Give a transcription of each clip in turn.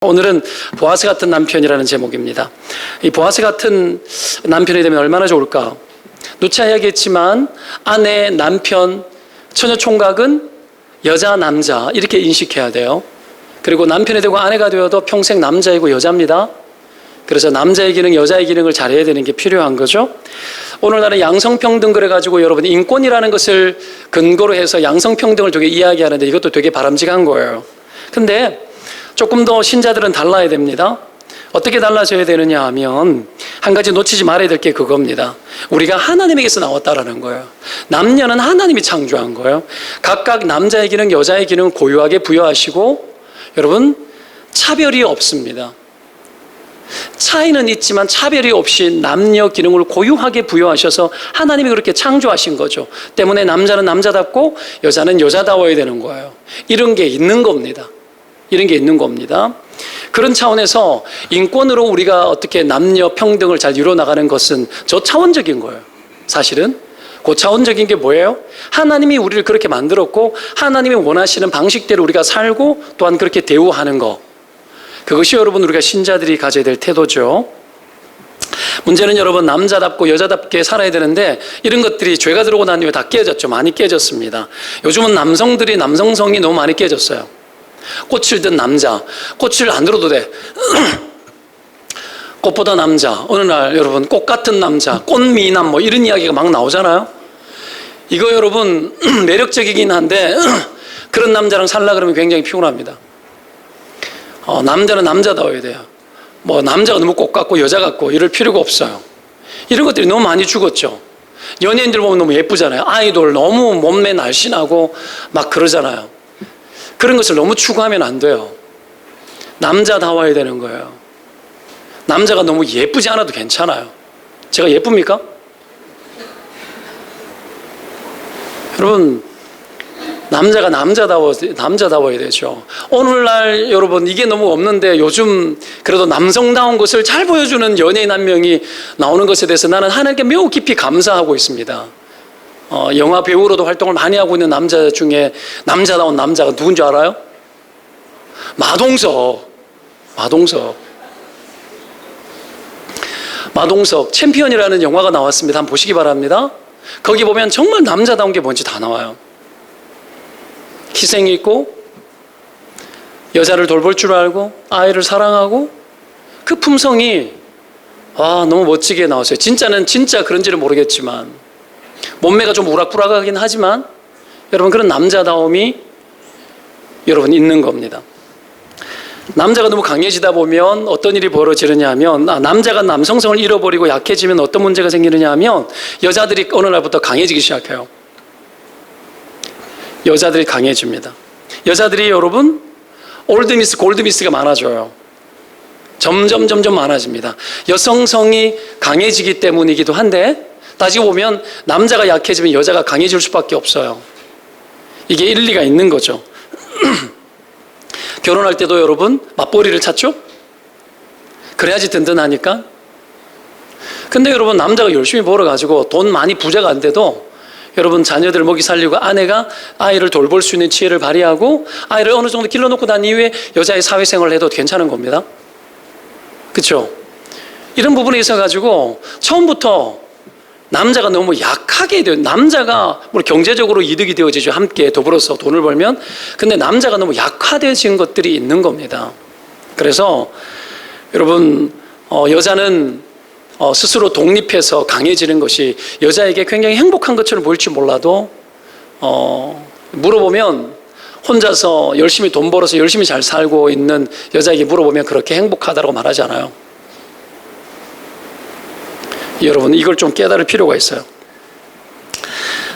오늘은 보아스 같은 남편이라는 제목입니다. 이 보아스 같은 남편이 되면 얼마나 좋을까? 누차 이야기했지만 아내, 남편, 처녀 총각은 여자, 남자 이렇게 인식해야 돼요. 그리고 남편이 되고 아내가 되어도 평생 남자이고 여자입니다. 그래서 남자의 기능, 여자의 기능을 잘해야 되는 게 필요한 거죠. 오늘날은 양성평등 그래가지고 여러분 인권이라는 것을 근거로 해서 양성평등을 되게 이야기하는데 이것도 되게 바람직한 거예요. 근데 조금 더 신자들은 달라야 됩니다. 어떻게 달라져야 되느냐 하면 한 가지 놓치지 말아야 될 게 그겁니다. 우리가 하나님에게서 나왔다라는 거예요. 남녀는 하나님이 창조한 거예요. 각각 남자의 기능, 여자의 기능 고유하게 부여하시고 여러분 차별이 없습니다. 차이는 있지만 차별이 없이 남녀 기능을 고유하게 부여하셔서 하나님이 그렇게 창조하신 거죠. 때문에 남자는 남자답고 여자는 여자다워야 되는 거예요. 이런 게 있는 겁니다. 이런 게 있는 겁니다. 그런 차원에서 인권으로 우리가 어떻게 남녀 평등을 잘 이루어나가는 것은 저차원적인 거예요. 사실은 고차원적인 게 뭐예요? 하나님이 우리를 그렇게 만들었고 하나님이 원하시는 방식대로 우리가 살고 또한 그렇게 대우하는 거, 그것이 여러분 우리가 신자들이 가져야 될 태도죠. 문제는 여러분 남자답고 여자답게 살아야 되는데 이런 것들이 죄가 들어오고 난 이후에 다 깨졌죠. 많이 깨졌습니다. 요즘은 남성들이 남성성이 너무 많이 깨졌어요. 꽃을 든 남자, 꽃을 안 들어도 돼. 꽃보다 남자. 어느 날 여러분 꽃 같은 남자, 꽃미남 뭐 이런 이야기가 막 나오잖아요. 이거 여러분 매력적이긴 한데 그런 남자랑 살라 그러면 굉장히 피곤합니다. 남자는 남자다워야 돼요. 뭐 남자가 너무 꽃 같고 여자 같고 이럴 필요가 없어요. 이런 것들이 너무 많이 죽었죠. 연예인들 보면 너무 예쁘잖아요. 아이돌 너무 몸매 날씬하고 막 그러잖아요. 그런 것을 너무 추구하면 안 돼요. 남자다워야 되는 거예요. 남자가 너무 예쁘지 않아도 괜찮아요. 제가 예쁩니까? 여러분 남자가 남자다워야 되죠. 오늘날 여러분 이게 너무 없는데 요즘 그래도 남성다운 것을 잘 보여주는 연예인 한 명이 나오는 것에 대해서 나는 하나님께 매우 깊이 감사하고 있습니다. 영화 배우로도 활동을 많이 하고 있는 남자 중에 남자다운 남자가 누군지 알아요? 마동석 챔피언이라는 영화가 나왔습니다. 한번 보시기 바랍니다. 거기 보면 정말 남자다운 게 뭔지 다 나와요. 희생이 있고 여자를 돌볼 줄 알고 아이를 사랑하고 그 품성이 너무 멋지게 나왔어요. 진짜는 진짜 그런지는 모르겠지만 몸매가 좀 우락부락하긴 하지만 여러분 그런 남자다움이 여러분 있는 겁니다. 남자가 너무 강해지다 보면 어떤 일이 벌어지느냐 하면 남자가 남성성을 잃어버리고 약해지면 어떤 문제가 생기느냐 하면 여자들이 어느 날부터 강해지기 시작해요. 여자들이 강해집니다. 여자들이 여러분 올드미스 골드미스가 많아져요. 점점 많아집니다. 여성성이 강해지기 때문이기도 한데 따지고 보면 남자가 약해지면 여자가 강해질 수밖에 없어요. 이게 일리가 있는 거죠. 결혼할 때도 여러분 맞벌이를 찾죠? 그래야지 든든하니까. 근데 여러분 남자가 열심히 벌어가지고 돈 많이 부자가 안 돼도 여러분 자녀들 먹이 살리고 아내가 아이를 돌볼 수 있는 지혜를 발휘하고 아이를 어느 정도 길러놓고 난 이후에 여자의 사회생활을 해도 괜찮은 겁니다. 그렇죠? 이런 부분에 있어가지고 처음부터 남자가 너무 약하게 돼요. 남자가 물론 경제적으로 이득이 되어지죠. 함께 더불어서 돈을 벌면. 근데 남자가 너무 약화되어진 것들이 있는 겁니다. 그래서 여러분 여자는 스스로 독립해서 강해지는 것이 여자에게 굉장히 행복한 것처럼 보일지 몰라도 물어보면 혼자서 열심히 돈 벌어서 열심히 잘 살고 있는 여자에게 물어보면 그렇게 행복하다고 말하지 않아요. 여러분 이걸 좀 깨달을 필요가 있어요.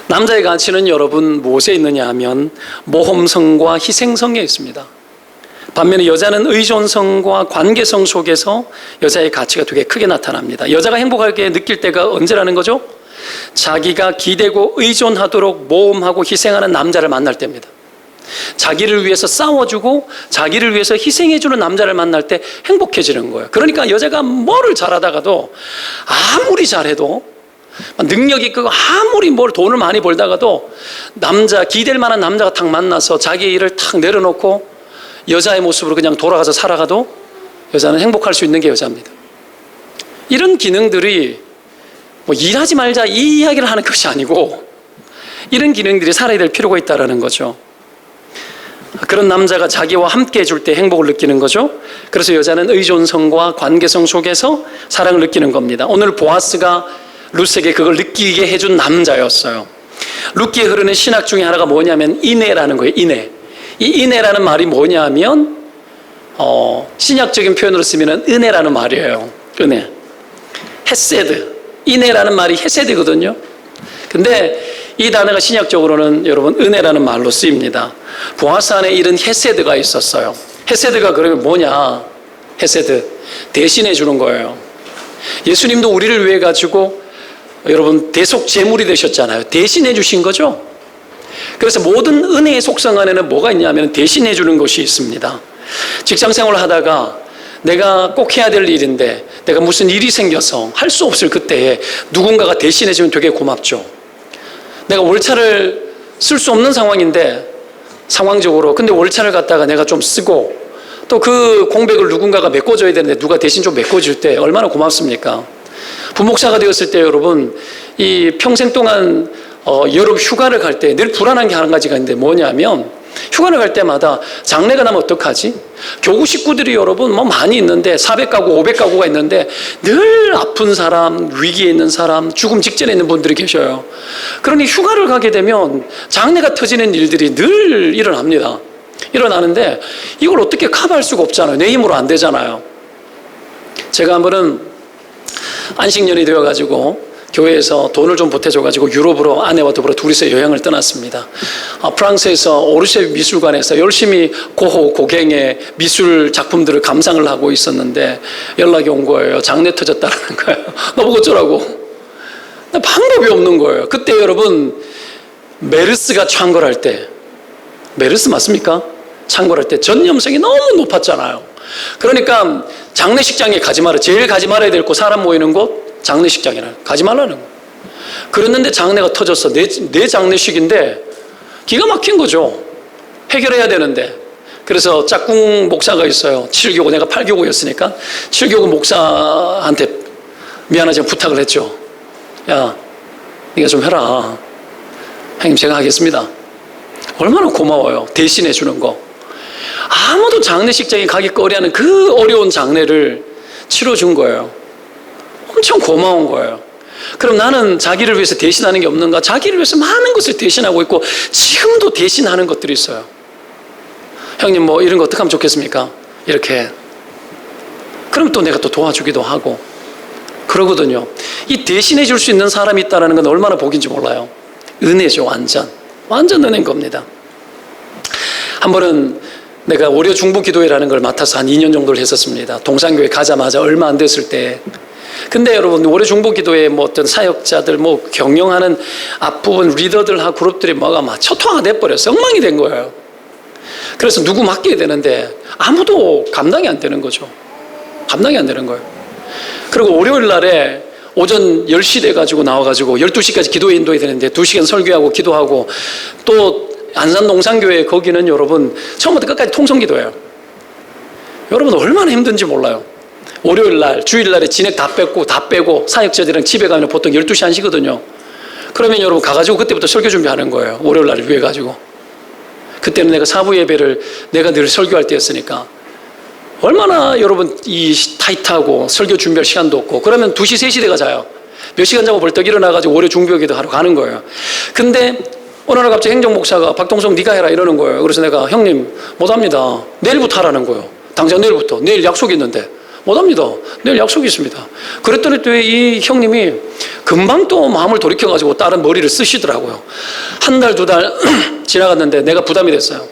남자의 가치는 여러분 무엇에 있느냐 하면 모험성과 희생성에 있습니다. 반면에 여자는 의존성과 관계성 속에서 여자의 가치가 되게 크게 나타납니다. 여자가 행복하게 느낄 때가 언제라는 거죠? 자기가 기대고 의존하도록 모험하고 희생하는 남자를 만날 때입니다. 자기를 위해서 싸워주고 자기를 위해서 희생해주는 남자를 만날 때 행복해지는 거예요. 그러니까 여자가 뭐를 잘하다가도 아무리 잘해도 능력이 있고 아무리 돈을 많이 벌다가도 기댈 만한 남자가 탁 만나서 자기 일을 탁 내려놓고 여자의 모습으로 그냥 돌아가서 살아가도 여자는 행복할 수 있는 게 여자입니다. 이런 기능들이 뭐 일하지 말자 이 이야기를 하는 것이 아니고 이런 기능들이 살아야 될 필요가 있다는 거죠. 그런 남자가 자기와 함께 해줄 때 행복을 느끼는 거죠. 그래서 여자는 의존성과 관계성 속에서 사랑을 느끼는 겁니다. 오늘 보아스가 룻에게 그걸 느끼게 해준 남자였어요. 룻기에 흐르는 신학 중에 하나가 뭐냐면 인애라는 거예요. 인애. 이 인애라는 말이 뭐냐면 신약적인 표현으로 쓰면 은혜라는 말이에요. 은혜. 헤세드. 인애라는 말이 헤세드거든요. 근데 이 단어가 신약적으로는 여러분 은혜라는 말로 쓰입니다. 보아스 안에 이런 헤세드가 있었어요. 헤세드가 그러면 뭐냐? 헤세드. 대신해 주는 거예요. 예수님도 우리를 위해 가지고 여러분 대속 제물이 되셨잖아요. 대신해 주신 거죠. 그래서 모든 은혜의 속성 안에는 뭐가 있냐면 대신해 주는 것이 있습니다. 직장 생활을 하다가 내가 꼭 해야 될 일인데 내가 무슨 일이 생겨서 할 수 없을 그때에 누군가가 대신해 주면 되게 고맙죠. 내가 월차를 쓸 수 없는 상황인데 상황적으로 근데 월차를 갖다가 내가 좀 쓰고 또 그 공백을 누군가가 메꿔줘야 되는데 누가 대신 좀 메꿔줄 때 얼마나 고맙습니까? 부목사가 되었을 때 여러분 이 평생 동안 여름 휴가를 갈 때 늘 불안한 게 한 가지가 있는데 뭐냐면 휴가를 갈 때마다 장례가 나면 어떡하지? 교구 식구들이 여러분 뭐 많이 있는데 400가구 500가구가 있는데 늘 아픈 사람, 위기에 있는 사람, 죽음 직전에 있는 분들이 계셔요. 그러니 휴가를 가게 되면 장례가 터지는 일들이 늘 일어납니다. 일어나는데 이걸 어떻게 커버할 수가 없잖아요. 내 힘으로 안 되잖아요. 제가 한번은 안식년이 되어가지고 교회에서 돈을 좀 보태줘가지고 유럽으로 아내와 더불어 둘이서 여행을 떠났습니다. 프랑스에서 오르쉐 미술관에서 열심히 고호 고갱의 미술 작품들을 감상을 하고 있었는데 연락이 온 거예요. 장례 터졌다는 거예요. 나보고 어쩌라고. 방법이 없는 거예요. 그때 여러분 메르스가 창궐할 때 메르스 맞습니까? 창궐할 때 전염성이 너무 높았잖아요. 그러니까 장례식장에 가지 마라. 제일 가지 말아야 될 곳 사람 모이는 곳 장례식장이라 가지 말라는 거예요. 그랬는데 장례가 터졌어. 내 장례식인데 기가 막힌 거죠. 해결해야 되는데. 그래서 짝꿍 목사가 있어요. 7교구 내가 8교구였으니까 7교구 목사한테 미안하지만 부탁을 했죠. 야, 네가 좀 해라. 형님 제가 하겠습니다. 얼마나 고마워요. 대신해 주는 거. 아무도 장례식장에 가기 꺼려하는 그 어려운 장례를 치러준 거예요. 엄청 고마운 거예요. 그럼 나는 자기를 위해서 대신하는 게 없는가? 자기를 위해서 많은 것을 대신하고 있고 지금도 대신하는 것들이 있어요. 형님 뭐 이런 거 어떻게 하면 좋겠습니까? 이렇게. 그럼 또 내가 또 도와주기도 하고 그러거든요. 이 대신해 줄 수 있는 사람이 있다는 건 얼마나 복인지 몰라요. 은혜죠. 완전 은혜인 겁니다. 한 번은 내가 월요 중보 기도회라는 걸 맡아서 한 2년 정도를 했었습니다. 동산교회 가자마자 얼마 안 됐을 때. 근데 여러분 월요 중보 기도회 뭐 어떤 사역자들 뭐 경영하는 앞부분 리더들하고 그룹들이 뭐가 막 초토화가 돼버렸어요. 엉망이 된 거예요. 그래서 누구 맡겨야 되는데 아무도 감당이 안 되는 거죠. 감당이 안 되는 거예요. 그리고 월요일 날에 오전 10시 돼가지고 나와가지고 12시까지 기도회 인도해야 되는데 2시간 설교하고 기도하고 또 안산 농산교회 거기는 여러분 처음부터 끝까지 통성기도예요. 여러분 얼마나 힘든지 몰라요. 월요일 날, 주일 날에 진액 다 빼고 사역자들이랑 집에 가면 보통 12시 1시거든요. 그러면 여러분 가가지고 그때부터 설교 준비하는 거예요. 월요일 날을 위해 가지고. 그때는 내가 사부 예배를 내가 늘 설교할 때였으니까 얼마나 여러분 이 타이트하고 설교 준비할 시간도 없고 그러면 2시, 3시 돼가 자요. 몇 시간 자고 벌떡 일어나가지고 월요 중보기도 하러 가는 거예요. 근데 어느 날 갑자기 행정목사가 박동성 네가 해라 이러는 거예요. 그래서 내가 형님 못합니다. 내일부터 하라는 거예요. 당장 내일부터. 내일 약속이 있는데 못합니다. 내일 약속이 있습니다. 그랬더니 또 이 형님이 금방 또 마음을 돌이켜가지고 다른 머리를 쓰시더라고요. 한 달, 2달 지나갔는데 내가 부담이 됐어요.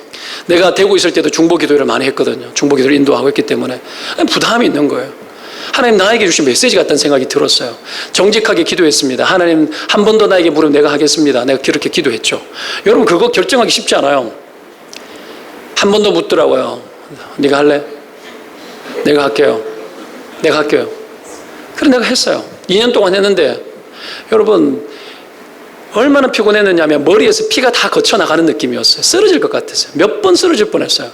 내가 대구 있을 때도 중보기도회를 많이 했거든요. 중보기도를 인도하고 있기 때문에 부담이 있는 거예요. 하나님 나에게 주신 메시지 같다는 생각이 들었어요. 정직하게 기도했습니다. 하나님 한 번 더 나에게 물으면 내가 하겠습니다. 내가 그렇게 기도했죠. 여러분 그거 결정하기 쉽지 않아요. 한 번 더 묻더라고요. 네가 할래? 내가 할게요. 그래 내가 했어요. 2년 동안 했는데 여러분 얼마나 피곤했느냐면 머리에서 피가 다 거쳐나가는 느낌이었어요. 쓰러질 것 같았어요. 몇 번 쓰러질 뻔했어요.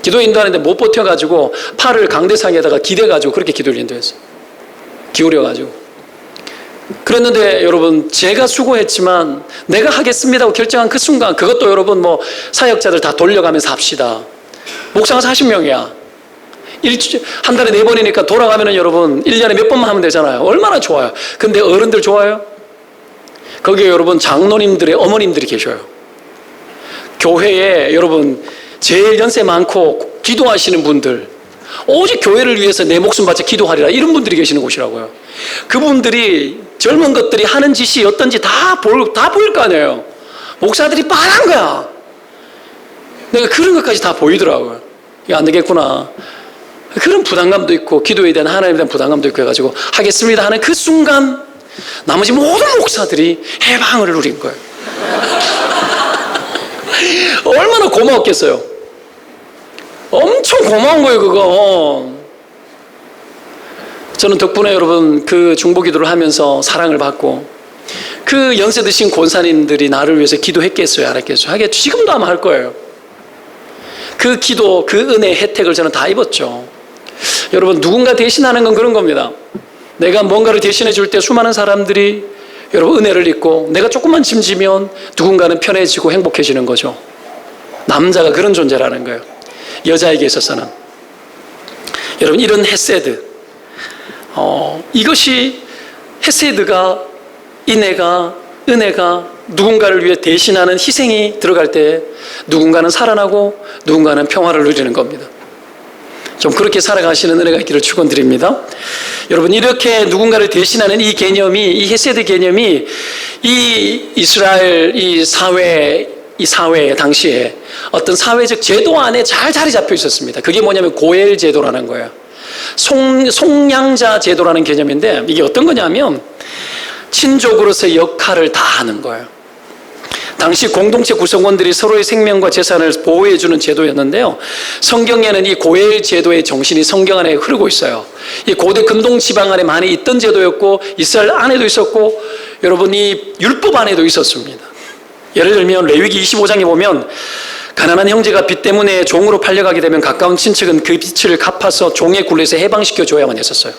기도 인도하는데 못 버텨가지고 팔을 강대상에다가 기대가지고 그렇게 기도를 인도했어요. 기울여가지고. 그랬는데 여러분, 제가 수고했지만 내가 하겠습니다 하고 결정한 그 순간, 그것도 여러분 뭐 사역자들 다 돌려가면서 합시다. 목사가 40명이야. 한 달에 4번이니까 돌아가면은 여러분 1년에 몇 번만 하면 되잖아요. 얼마나 좋아요. 근데 어른들 좋아요? 거기에 여러분 장로님들의 어머님들이 계셔요. 교회에 여러분 제일 연세 많고 기도하시는 분들, 오직 교회를 위해서 내 목숨 바쳐 기도하리라, 이런 분들이 계시는 곳이라고요. 그분들이 젊은 것들이 하는 짓이 어떤지 다 보일 거 아니에요. 목사들이 빤한 거야. 내가 그런 것까지 다 보이더라고요. 이거 안 되겠구나. 그런 부담감도 있고 기도에 대한 하나님에 대한 부담감도 있고 해가지고 하겠습니다 하는 그 순간 나머지 모든 목사들이 해방을 누린 거예요. 얼마나 고마웠겠어요. 엄청 고마운 거예요, 그거. 저는 덕분에 여러분 그 중보기도를 하면서 사랑을 받고, 그 연세 드신 권사님들이 나를 위해서 기도했겠어요, 안 했겠어요? 하겠죠. 지금도 아마 할 거예요. 그 기도, 그 은혜의 혜택을 저는 다 입었죠. 여러분, 누군가 대신하는 건 그런 겁니다. 내가 뭔가를 대신해 줄 때 수많은 사람들이 여러분 은혜를 입고, 내가 조금만 짐지면 누군가는 편해지고 행복해지는 거죠. 남자가 그런 존재라는 거예요. 여자에게 있어서는. 여러분, 이런 헤세드, 이것이 헤세드가, 인애가, 은혜가 누군가를 위해 대신하는 희생이 들어갈 때 누군가는 살아나고 누군가는 평화를 누리는 겁니다. 좀 그렇게 살아가시는 은혜가 있기를 축원드립니다. 여러분, 이렇게 누군가를 대신하는 이 개념이, 이 헤세드 개념이 이 이스라엘 이 사회 당시에 어떤 사회적 제도 안에 잘 자리 잡혀 있었습니다. 그게 뭐냐면 고엘 제도라는 거예요. 송양자 제도라는 개념인데, 이게 어떤 거냐면 친족으로서의 역할을 다 하는 거예요. 당시 공동체 구성원들이 서로의 생명과 재산을 보호해주는 제도였는데요, 성경에는 이 고엘 제도의 정신이 성경 안에 흐르고 있어요. 이 고대 근동 지방 안에 많이 있던 제도였고, 이스라엘 안에도 있었고, 여러분 이 율법 안에도 있었습니다. 예를 들면 레위기 25장에 보면 가난한 형제가 빚 때문에 종으로 팔려가게 되면 가까운 친척은 그 빚을 갚아서 종의 굴레에서 해방시켜 줘야만 했었어요.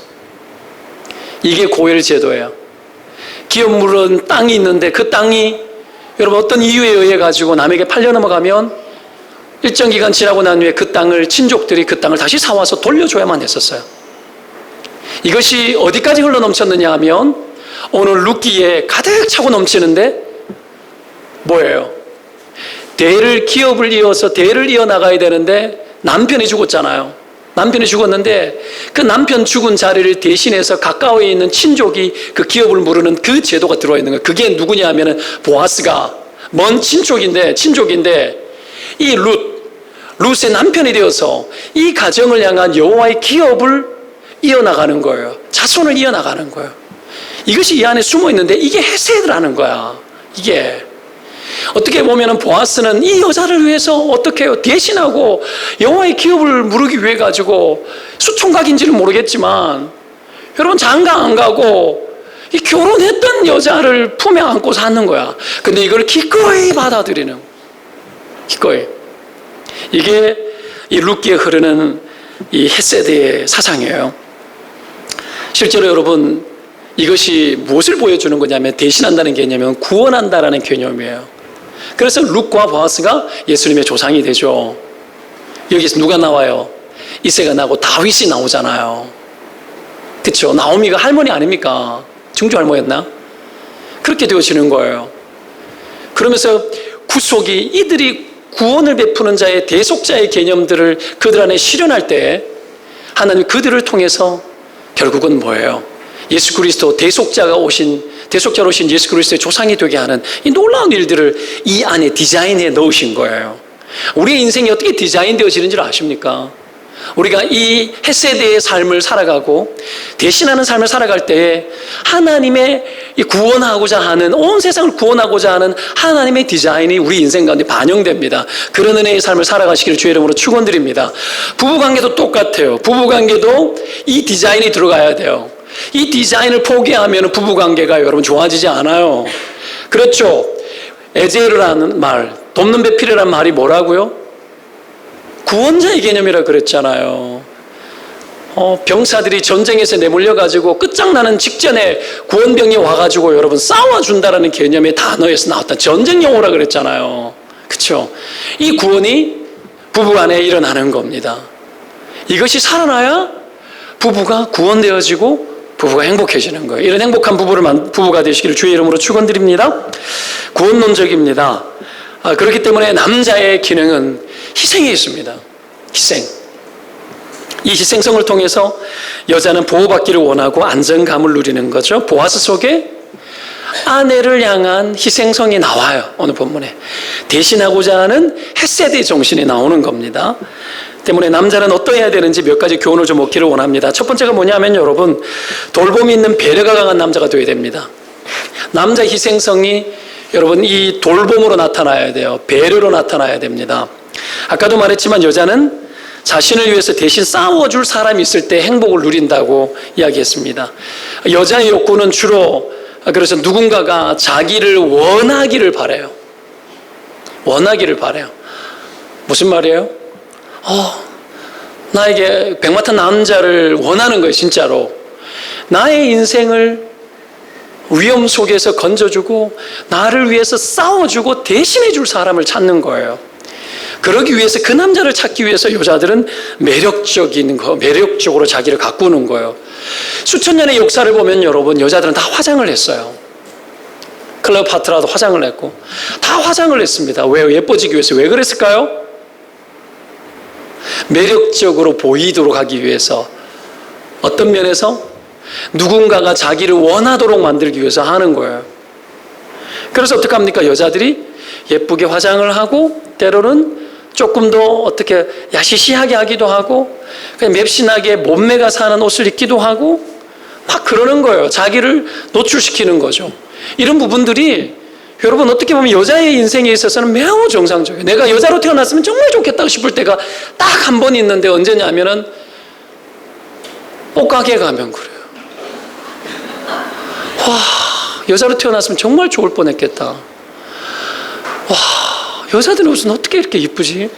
이게 고엘 제도예요. 기업 물은 땅이 있는데 그 땅이 여러분 어떤 이유에 의해 가지고 남에게 팔려 넘어가면 일정 기간 지나고 난 후에 그 땅을, 친족들이 그 땅을 다시 사와서 돌려줘야만 했었어요. 이것이 어디까지 흘러 넘쳤느냐 하면 오늘 룻기에 가득 차고 넘치는데 뭐예요? 기업을 이어서 대를 이어나가야 되는데 남편이 죽었잖아요. 남편이 죽었는데 그 남편 죽은 자리를 대신해서 가까워에 있는 친족이 그 기업을 물으는 그 제도가 들어와 있는 거예요. 그게 누구냐 하면은 보아스가 먼 친족인데 이 룻의 남편이 되어서 이 가정을 향한 여호와의 기업을 이어나가는 거예요. 자손을 이어나가는 거예요. 이것이 이 안에 숨어 있는데 이게 헤세드라는 거야. 이게 어떻게 보면은 보아스는 이 여자를 위해서 어떻게 해요? 대신하고 여호와의 기업을 물기 위해 가지고 수총각인지는 모르겠지만 여러분 장가 안 가고 이 결혼했던 여자를 품에 안고 사는 거야. 근데 이걸 기꺼이 받아들이는, 기꺼이. 이게 이 룻기에 흐르는 이 헤세드의 사상이에요. 실제로 여러분 이것이 무엇을 보여주는 거냐면 대신한다는 개념은 구원한다라는 개념이에요. 그래서 룻과 보아스가 예수님의 조상이 되죠. 여기서 누가 나와요? 이새가 나고 다윗이 나오잖아요. 그렇죠? 나오미가 할머니 아닙니까? 증조 할머니였나? 그렇게 되어지는 거예요. 그러면서 구속이, 이들이 구원을 베푸는 자의 대속자의 개념들을 그들 안에 실현할 때 하나님 그들을 통해서 결국은 뭐예요? 예수 그리스도 대속자로 오신 예수 그리스도의 조상이 되게 하는 이 놀라운 일들을 이 안에 디자인해 넣으신 거예요. 우리의 인생이 어떻게 디자인되어지는지를 아십니까? 우리가 이 헤세드의 삶을 살아가고 대신하는 삶을 살아갈 때에 하나님의 구원하고자 하는, 온 세상을 구원하고자 하는 하나님의 디자인이 우리 인생 가운데 반영됩니다. 그런 은혜의 삶을 살아가시기를 주의 이름으로 축원드립니다. 부부관계도 똑같아요. 부부관계도 이 디자인이 들어가야 돼요. 이 디자인을 포기하면 부부관계가 여러분 좋아지지 않아요. 그렇죠? 에제르라는 말, 돕는 배필이라는 말이 뭐라고요? 구원자의 개념이라 그랬잖아요. 병사들이 전쟁에서 내몰려가지고 끝장나는 직전에 구원병이 와가지고 여러분 싸워준다라는 개념의 단어에서 나왔던 전쟁 용어라 그랬잖아요. 그렇죠? 이 구원이 부부간에 일어나는 겁니다. 이것이 살아나야 부부가 구원되어지고 부부가 행복해지는 거예요. 이런 행복한 부부가 되시기를 주의 이름으로 축원드립니다. 구원론적입니다. 그렇기 때문에 남자의 기능은 희생이 있습니다. 희생. 이 희생성을 통해서 여자는 보호받기를 원하고 안정감을 누리는 거죠. 보아스 속에 아내를 향한 희생성이 나와요. 오늘 본문에 대신하고자 하는 헤세드의 정신이 나오는 겁니다. 때문에 남자는 어떠해야 되는지 몇 가지 교훈을 좀 얻기를 원합니다. 첫 번째가 뭐냐면 여러분, 돌봄이 있는 배려가 강한 남자가 되어야 됩니다. 남자 희생성이 여러분 이 돌봄으로 나타나야 돼요. 배려로 나타나야 됩니다. 아까도 말했지만 여자는 자신을 위해서 대신 싸워줄 사람이 있을 때 행복을 누린다고 이야기했습니다. 여자의 욕구는 주로 그래서 누군가가 자기를 원하기를 바라요. 원하기를 바라요. 무슨 말이에요? 나에게 백마탄 남자를 원하는 거예요. 진짜로 나의 인생을 위험 속에서 건져주고 나를 위해서 싸워주고 대신해 줄 사람을 찾는 거예요. 그러기 위해서 그 남자를 찾기 위해서 여자들은 매력적으로 자기를 가꾸는 거예요. 수천 년의 역사를 보면 여러분 여자들은 다 화장을 했어요. 클레오파트라도 화장을 했고 다 화장을 했습니다. 왜? 예뻐지기 위해서. 왜 그랬을까요? 매력적으로 보이도록 하기 위해서. 어떤 면에서? 누군가가 자기를 원하도록 만들기 위해서 하는 거예요. 그래서 어떻게 합니까? 여자들이 예쁘게 화장을 하고 때로는 조금 더 어떻게 야시시하게 하기도 하고 그냥 맵신하게 몸매가 사는 옷을 입기도 하고 막 그러는 거예요. 자기를 노출시키는 거죠. 이런 부분들이 여러분 어떻게 보면 여자의 인생에 있어서는 매우 정상적이에요. 내가 여자로 태어났으면 정말 좋겠다 싶을 때가 딱 한 번 있는데 언제냐면은 옷가게 가면 그래요. 와, 여자로 태어났으면 정말 좋을 뻔했겠다. 와, 여자들 옷은 어떻게 이렇게 이쁘지?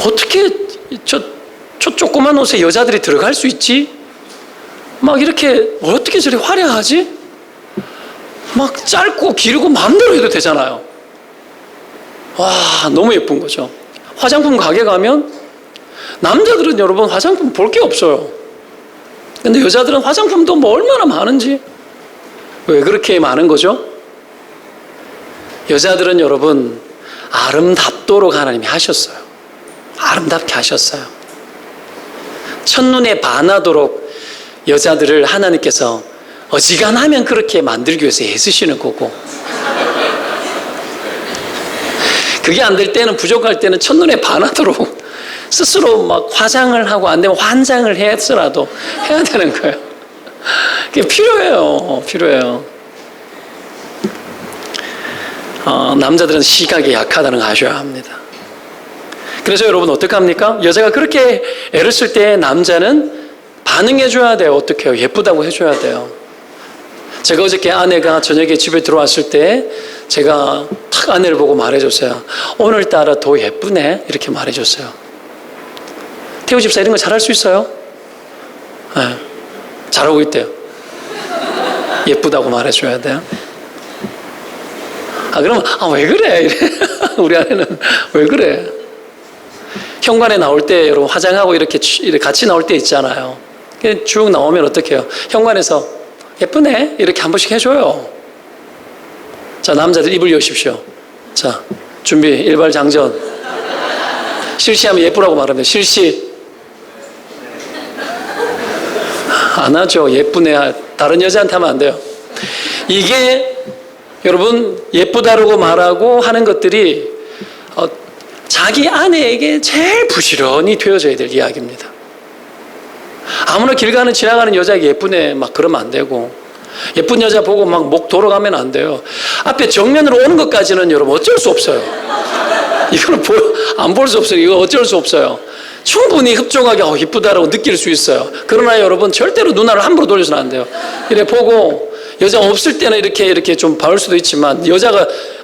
어떻게 저 조그만 옷에 여자들이 들어갈 수 있지? 막 이렇게 어떻게 저리 화려하지? 막 짧고 길고 마음대로 해도 되잖아요. 와, 너무 예쁜 거죠. 화장품 가게 가면 남자들은 여러분 화장품 볼 게 없어요. 근데 여자들은 화장품도 뭐 얼마나 많은지. 왜 그렇게 많은 거죠? 여자들은 여러분 아름답도록 하나님이 하셨어요. 아름답게 하셨어요. 첫눈에 반하도록 여자들을 하나님께서 어지간하면 그렇게 만들기 위해서 애쓰시는 거고 그게 안 될 때는 부족할 때는 첫눈에 반하도록 스스로 막 화장을 하고 안 되면 환장을 해서라도 해야 되는 거예요. 그게 필요해요. 남자들은 시각이 약하다는 거 아셔야 합니다. 그래서 여러분 어떻게 합니까? 여자가 그렇게 애를 쓸 때 남자는 반응해줘야 돼요. 어떻게 해요? 예쁘다고 해줘야 돼요. 제가 어저께 아내가 저녁에 집에 들어왔을 때 제가 탁 아내를 보고 말해줬어요. 오늘따라 더 예쁘네 이렇게 말해줬어요. 태우 집사 이런 거 잘할 수 있어요? 네, 잘하고 있대요. 예쁘다고 말해줘야 돼요. 그러면 왜 그래? 이래. 우리 아내는 왜 그래? 현관에 나올 때 여러분 화장하고 이렇게 같이 나올 때 있잖아요. 쭉 나오면 어떻게 해요? 현관에서 예쁘네 이렇게 한 번씩 해줘요. 자, 남자들 입을 여십시오. 자, 준비 일발장전. 실시하면 예쁘라고 말합니다. 실시. 안 하죠. 예쁘네. 다른 여자한테 하면 안 돼요. 이게 여러분 예쁘다라고 말하고 하는 것들이 자기 아내에게 제일 부지런히 되어져야 될 이야기입니다. 아무나 길 가는 지나가는 여자에게 예쁘네 막 그러면 안 되고 예쁜 여자 보고 막 목 돌아가면 안 돼요. 앞에 정면으로 오는 것까지는 여러분 어쩔 수 없어요. 이거는 안 볼 수 없어요. 이거 어쩔 수 없어요. 충분히 흡족하게 이쁘다라고 느낄 수 있어요. 그러나 여러분 절대로 눈알을 함부로 돌려서는 안 돼요. 이래 보고 여자 없을 때는 이렇게 좀 봐올 수도 있지만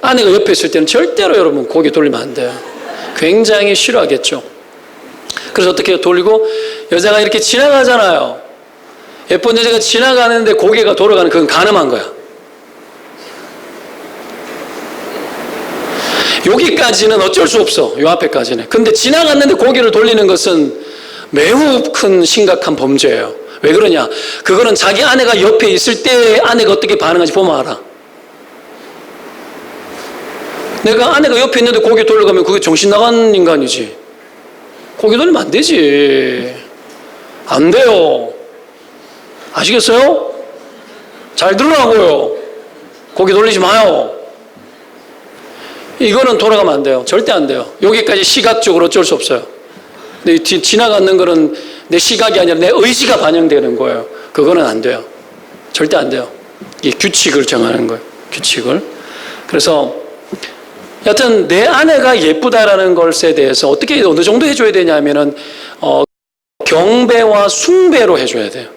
아내가 옆에 있을 때는 절대로 여러분 고개 돌리면 안 돼요. 굉장히 싫어하겠죠. 그래서 어떻게 돌리고 여자가 이렇게 지나가잖아요. 예쁜 여자가 지나가는데 고개가 돌아가는 그건 가늠한 거야. 여기까지는 어쩔 수 없어. 요 앞에까지는. 근데 지나갔는데 고개를 돌리는 것은 매우 큰 심각한 범죄예요. 왜 그러냐? 그거는 자기 아내가 옆에 있을 때 아내가 어떻게 반응하지 보면 알아. 내가 아내가 옆에 있는데 고개 돌려가면 그게 정신 나간 인간이지. 고개 돌리면 안 되지. 안 돼요. 아시겠어요? 잘 들으라고요. 고개 돌리지 마요. 이거는 돌아가면 안 돼요. 절대 안 돼요. 여기까지 시각적으로 어쩔 수 없어요. 근데 지나가는 거는 내 시각이 아니라 내 의지가 반영되는 거예요. 그거는 안 돼요. 절대 안 돼요. 이게 규칙을 정하는 거예요. 규칙을. 그래서 여하튼 내 아내가 예쁘다라는 것에 대해서 어떻게 어느 정도 해줘야 되냐면은 경배와 숭배로 해줘야 돼요.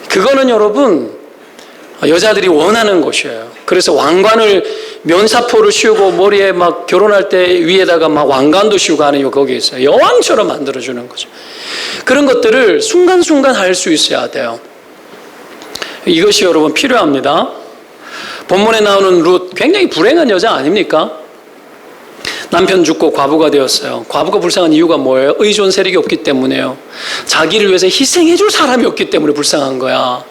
그거는 여러분 여자들이 원하는 것이에요. 그래서 왕관을 면사포를 씌우고 머리에 막 결혼할 때 위에다가 막 왕관도 씌우고 하는 거 거기에 있어요. 여왕처럼 만들어주는 거죠. 그런 것들을 순간순간 할 수 있어야 돼요. 이것이 여러분 필요합니다. 본문에 나오는 룻 굉장히 불행한 여자 아닙니까? 남편 죽고 과부가 되었어요. 과부가 불쌍한 이유가 뭐예요? 의존 세력이 없기 때문에요. 자기를 위해서 희생해 줄 사람이 없기 때문에 불쌍한 거야.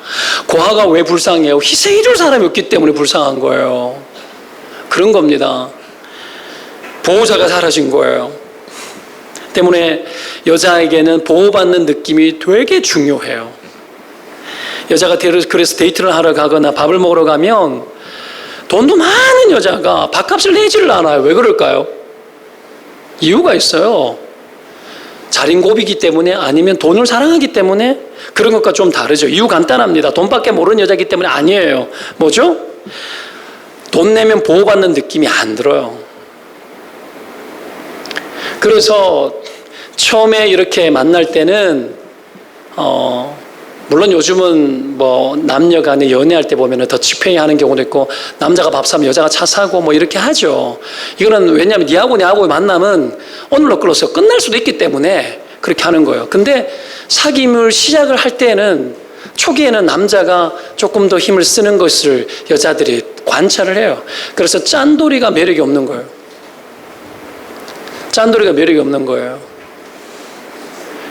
고아가 왜 불쌍해요? 희생해 줄 사람이 없기 때문에 불쌍한 거예요. 그런 겁니다. 보호자가 사라진 거예요. 때문에 여자에게는 보호받는 느낌이 되게 중요해요. 여자가 그래서 데이트를 하러 가거나 밥을 먹으러 가면 돈도 많은 여자가 밥값을 내지를 않아요. 왜 그럴까요? 이유가 있어요. 자린고비이기 때문에 아니면 돈을 사랑하기 때문에 그런 것과 좀 다르죠. 이유 간단합니다. 돈밖에 모르는 여자이기 때문에 아니에요. 뭐죠? 돈 내면 보호받는 느낌이 안 들어요. 그래서 처음에 이렇게 만날 때는 물론 요즘은 뭐 남녀 간에 연애할 때 보면은 더치페이 하는 경우도 있고 남자가 밥 사면 여자가 차 사고 뭐 이렇게 하죠. 이거는 왜냐하면 니하고 내하고의 만남은 오늘로 끌어서 끝날 수도 있기 때문에 그렇게 하는 거예요. 근데 사귐을 시작을 할 때는 초기에는 남자가 조금 더 힘을 쓰는 것을 여자들이 관찰을 해요. 그래서 짠돌이가 매력이 없는 거예요. 짠돌이가 매력이 없는 거예요.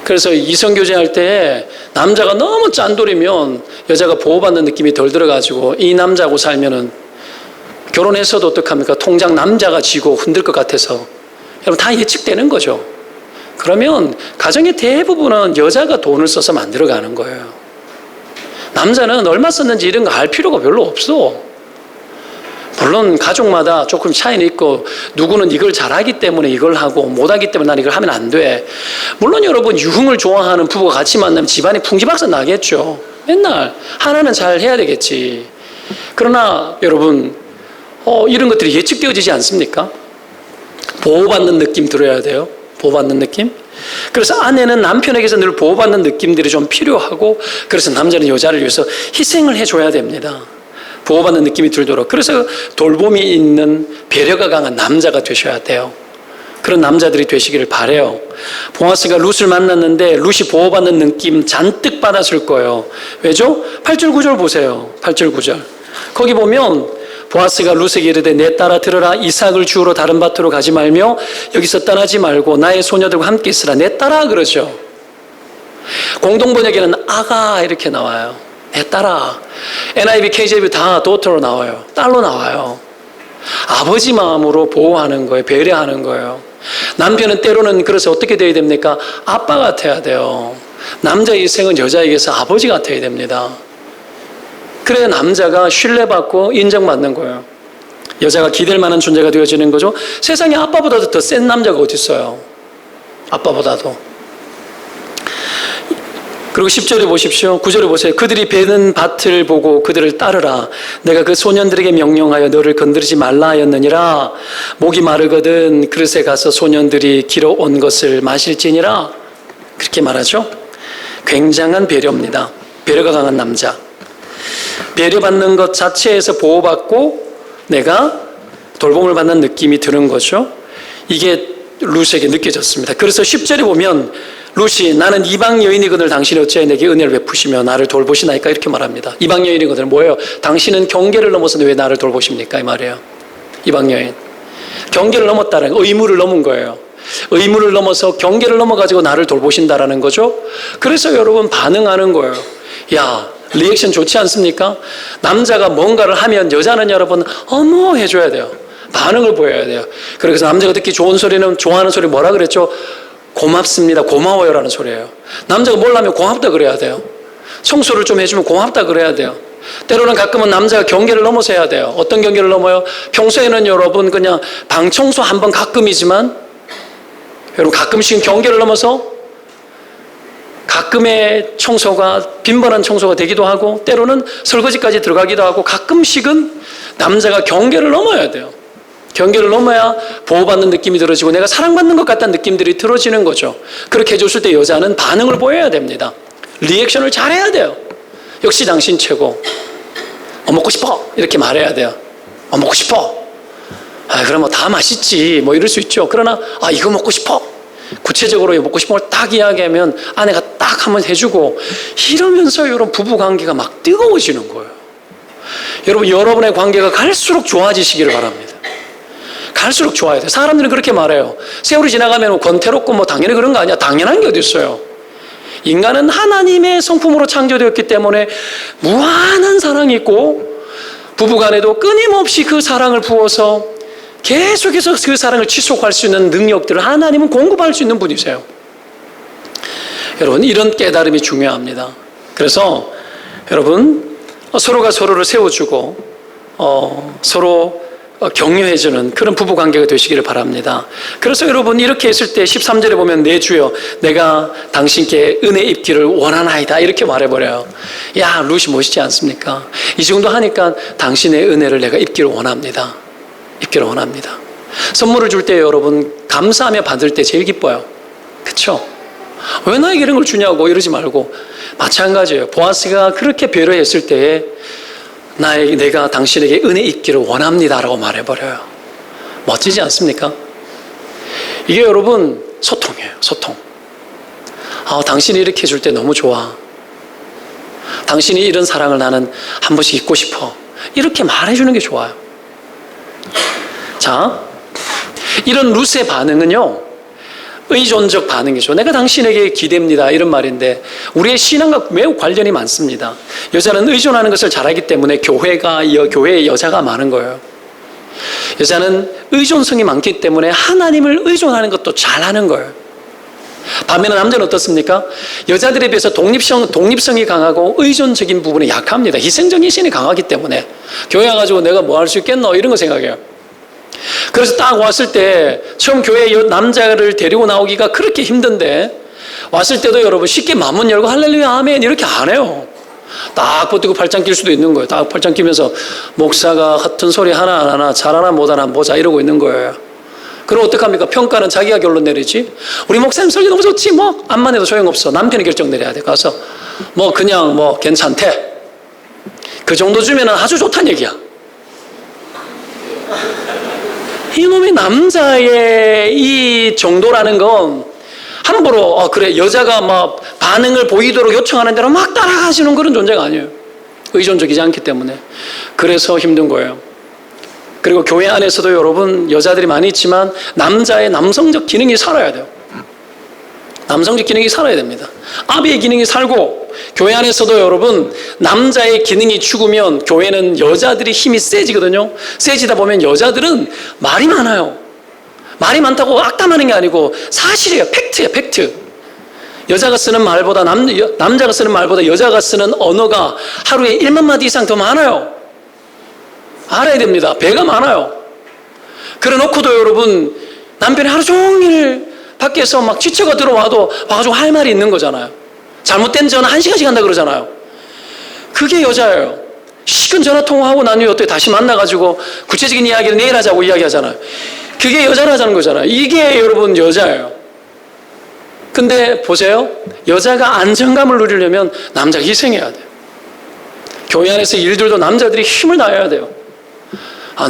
그래서 이성교제 할 때 남자가 너무 짠돌이면 여자가 보호받는 느낌이 덜 들어가지고 이 남자하고 살면은 결혼해서도 어떡합니까? 통장 남자가 쥐고 흔들 것 같아서 여러분 다 예측되는 거죠. 그러면 가정의 대부분은 여자가 돈을 써서 만들어가는 거예요. 남자는 얼마 썼는지 이런 거 알 필요가 별로 없어. 물론 가족마다 조금 차이는 있고 누구는 이걸 잘하기 때문에 이걸 하고 못하기 때문에 난 이걸 하면 안 돼. 물론 여러분 유흥을 좋아하는 부부가 같이 만나면 집안이 풍지박산 나겠죠. 맨날 하나는 잘 해야 되겠지. 그러나 여러분 이런 것들이 예측되어지지 않습니까? 보호받는 느낌 들어야 돼요. 보호받는 느낌. 그래서 아내는 남편에게서 늘 보호받는 느낌들이 좀 필요하고 그래서 남자는 여자를 위해서 희생을 해줘야 됩니다. 보호받는 느낌이 들도록. 그래서 돌봄이 있는 배려가 강한 남자가 되셔야 돼요. 그런 남자들이 되시기를 바라요. 보아스가 룻을 만났는데 룻이 보호받는 느낌 잔뜩 받았을 거예요. 왜죠? 8절 9절 보세요. 8절 9절. 거기 보면 보아스가 룻에게 이르되 내 딸아 들으라. 이삭을 주우러 다른 밭으로 가지 말며 여기서 떠나지 말고 나의 소녀들과 함께 있으라. 내 딸아 그러죠. 공동번역에는 아가 이렇게 나와요. 내 딸아. NIV, KJV 다 daughter로 나와요. 딸로 나와요. 아버지 마음으로 보호하는 거예요. 배려하는 거예요. 남편은 때로는 그래서 어떻게 돼야 됩니까? 아빠 같아야 돼요. 남자의 인생은 여자에게서 아버지 같아야 됩니다. 그래야 남자가 신뢰받고 인정받는 거예요. 여자가 기댈 만한 존재가 되어지는 거죠. 세상에 아빠보다도 더 센 남자가 어디 있어요? 아빠보다도. 그리고 10절에 보십시오. 9절에 보세요. 그들이 베는 밭을 보고 그들을 따르라. 내가 그 소년들에게 명령하여 너를 건드리지 말라 하였느니라. 목이 마르거든 그릇에 가서 소년들이 길어온 것을 마실지니라. 그렇게 말하죠. 굉장한 배려입니다. 배려가 강한 남자. 배려받는 것 자체에서 보호받고 내가 돌봄을 받는 느낌이 드는 거죠. 이게 룻에게 느껴졌습니다. 그래서 10절에 보면 룻이 나는 이방 여인이거늘 당신이 어찌하여 내게 은혜를 베푸시며 나를 돌보시나이까 이렇게 말합니다. 이방 여인이거늘 뭐예요? 당신은 경계를 넘어서 왜 나를 돌보십니까? 이 말이에요. 이방 여인. 경계를 넘었다는 의무를 넘은 거예요. 의무를 넘어서 경계를 넘어가지고 나를 돌보신다라는 거죠. 그래서 여러분 반응하는 거예요. 야, 리액션 좋지 않습니까? 남자가 뭔가를 하면 여자는 여러분 어머 해줘야 돼요. 반응을 보여야 돼요. 그래서 남자가 듣기 좋은 소리는 좋아하는 소리 뭐라 그랬죠? 고맙습니다. 고마워요라는 소리예요. 남자가 뭘 하면 고맙다 그래야 돼요. 청소를 좀 해주면 고맙다 그래야 돼요. 때로는 가끔은 남자가 경계를 넘어서 해야 돼요. 어떤 경계를 넘어요? 평소에는 여러분 그냥 방 청소 한번 가끔이지만 여러분 가끔씩은 경계를 넘어서 가끔의 청소가 빈번한 청소가 되기도 하고 때로는 설거지까지 들어가기도 하고 가끔씩은 남자가 경계를 넘어야 돼요. 경계를 넘어야 보호받는 느낌이 들어지고 내가 사랑받는 것 같다는 느낌들이 들어지는 거죠. 그렇게 해줬을 때 여자는 반응을 보여야 됩니다. 리액션을 잘해야 돼요. 역시 당신 최고. 먹고 싶어 이렇게 말해야 돼요. 먹고 싶어. 그럼 뭐 다 맛있지 뭐 이럴 수 있죠. 그러나 이거 먹고 싶어. 구체적으로 먹고 싶은 걸 딱 이야기하면 아내가 딱 한번 해주고 이러면서 여러분 부부관계가 막 뜨거워지는 거예요. 여러분 여러분의 관계가 갈수록 좋아지시기를 바랍니다. 갈수록 좋아야 돼요. 사람들은 그렇게 말해요. 세월이 지나가면 권태롭고 뭐 당연히 그런 거 아니야. 당연한 게 어디 있어요. 인간은 하나님의 성품으로 창조되었기 때문에 무한한 사랑이 있고 부부간에도 끊임없이 그 사랑을 부어서 계속해서 그 사랑을 지속할 수 있는 능력들을 하나님은 공급할 수 있는 분이세요. 여러분 이런 깨달음이 중요합니다. 그래서 여러분 서로가 서로를 세워주고 서로 격려해주는 그런 부부관계가 되시기를 바랍니다. 그래서 여러분 이렇게 했을 때 13절에 보면 내 주여 내가 당신께 은혜 입기를 원하나이다 이렇게 말해버려요. 야 룻이 멋있지 않습니까? 이 정도 하니까 당신의 은혜를 내가 입기를 원합니다. 입기를 원합니다. 선물을 줄 때 여러분 감사하며 받을 때 제일 기뻐요. 그렇죠? 왜 나에게 이런 걸 주냐고 이러지 말고 마찬가지예요. 보아스가 그렇게 배려했을 때에 내가 당신에게 은혜 입기를 원합니다라고 말해버려요. 멋지지 않습니까? 이게 여러분 소통이에요. 소통. 당신이 이렇게 해줄 때 너무 좋아. 당신이 이런 사랑을 나는 한 번씩 입고 싶어. 이렇게 말해주는 게 좋아요. 자, 이런 룻의 반응은요 의존적 반응이죠. 내가 당신에게 기대입니다 이런 말인데 우리의 신앙과 매우 관련이 많습니다. 여자는 의존하는 것을 잘하기 때문에 교회에 여자가 많은 거예요. 여자는 의존성이 많기 때문에 하나님을 의존하는 것도 잘하는 거예요. 반면에 남자는 어떻습니까? 여자들에 비해서 독립성이 강하고 의존적인 부분이 약합니다. 희생적인 신이 강하기 때문에 교회 와가지고 내가 뭐 할 수 있겠노 이런 거 생각해요. 그래서 딱 왔을 때 처음 교회에 남자를 데리고 나오기가 그렇게 힘든데 왔을 때도 여러분 쉽게 마문 열고 할렐루야 아멘 이렇게 안 해요. 딱 버티고 팔짱 낄 수도 있는 거예요. 딱 팔짱 끼면서 목사가 같은 소리 하나 안 하나 잘하나 못하나 보자 이러고 있는 거예요. 그럼 어떡합니까? 평가는 자기가 결론 내리지. 우리 목사님 설교 너무 좋지 뭐 암만 해도 소용없어. 남편이 결정 내려야 돼. 가서 뭐 그냥 뭐 괜찮대. 그 정도 주면 아주 좋다는 얘기야. 이놈의 남자의 이 정도라는 건 함부로 그래 여자가 막 반응을 보이도록 요청하는 대로 막 따라가시는 그런 존재가 아니에요. 의존적이지 않기 때문에. 그래서 힘든 거예요. 그리고 교회 안에서도 여러분 여자들이 많이 있지만 남자의 남성적 기능이 살아야 돼요. 남성적 기능이 살아야 됩니다. 아비의 기능이 살고 교회 안에서도 여러분 남자의 기능이 죽으면 교회는 여자들이 힘이 세지거든요. 세지다 보면 여자들은 말이 많아요. 말이 많다고 악담하는 게 아니고 사실이에요. 팩트예요. 팩트. 여자가 쓰는 말보다 남자가 쓰는 말보다 여자가 쓰는 언어가 하루에 1만 마디 이상 더 많아요. 알아야 됩니다. 배가 많아요. 그래 놓고도 여러분 남편이 하루 종일 밖에서 막 지쳐가 들어와도 와가지고 할 말이 있는 거잖아요. 잘못된 전화 1시간씩 한다 그러잖아요. 그게 여자예요. 식은 전화 통화하고 난 후에 어떻게 다시 만나가지고 구체적인 이야기를 내일 하자고 이야기하잖아요. 그게 여자라자는 거잖아요. 이게 여러분 여자예요. 근데 보세요. 여자가 안정감을 누리려면 남자가 희생해야 돼요. 교회 안에서 일들도 남자들이 힘을 다해야 돼요.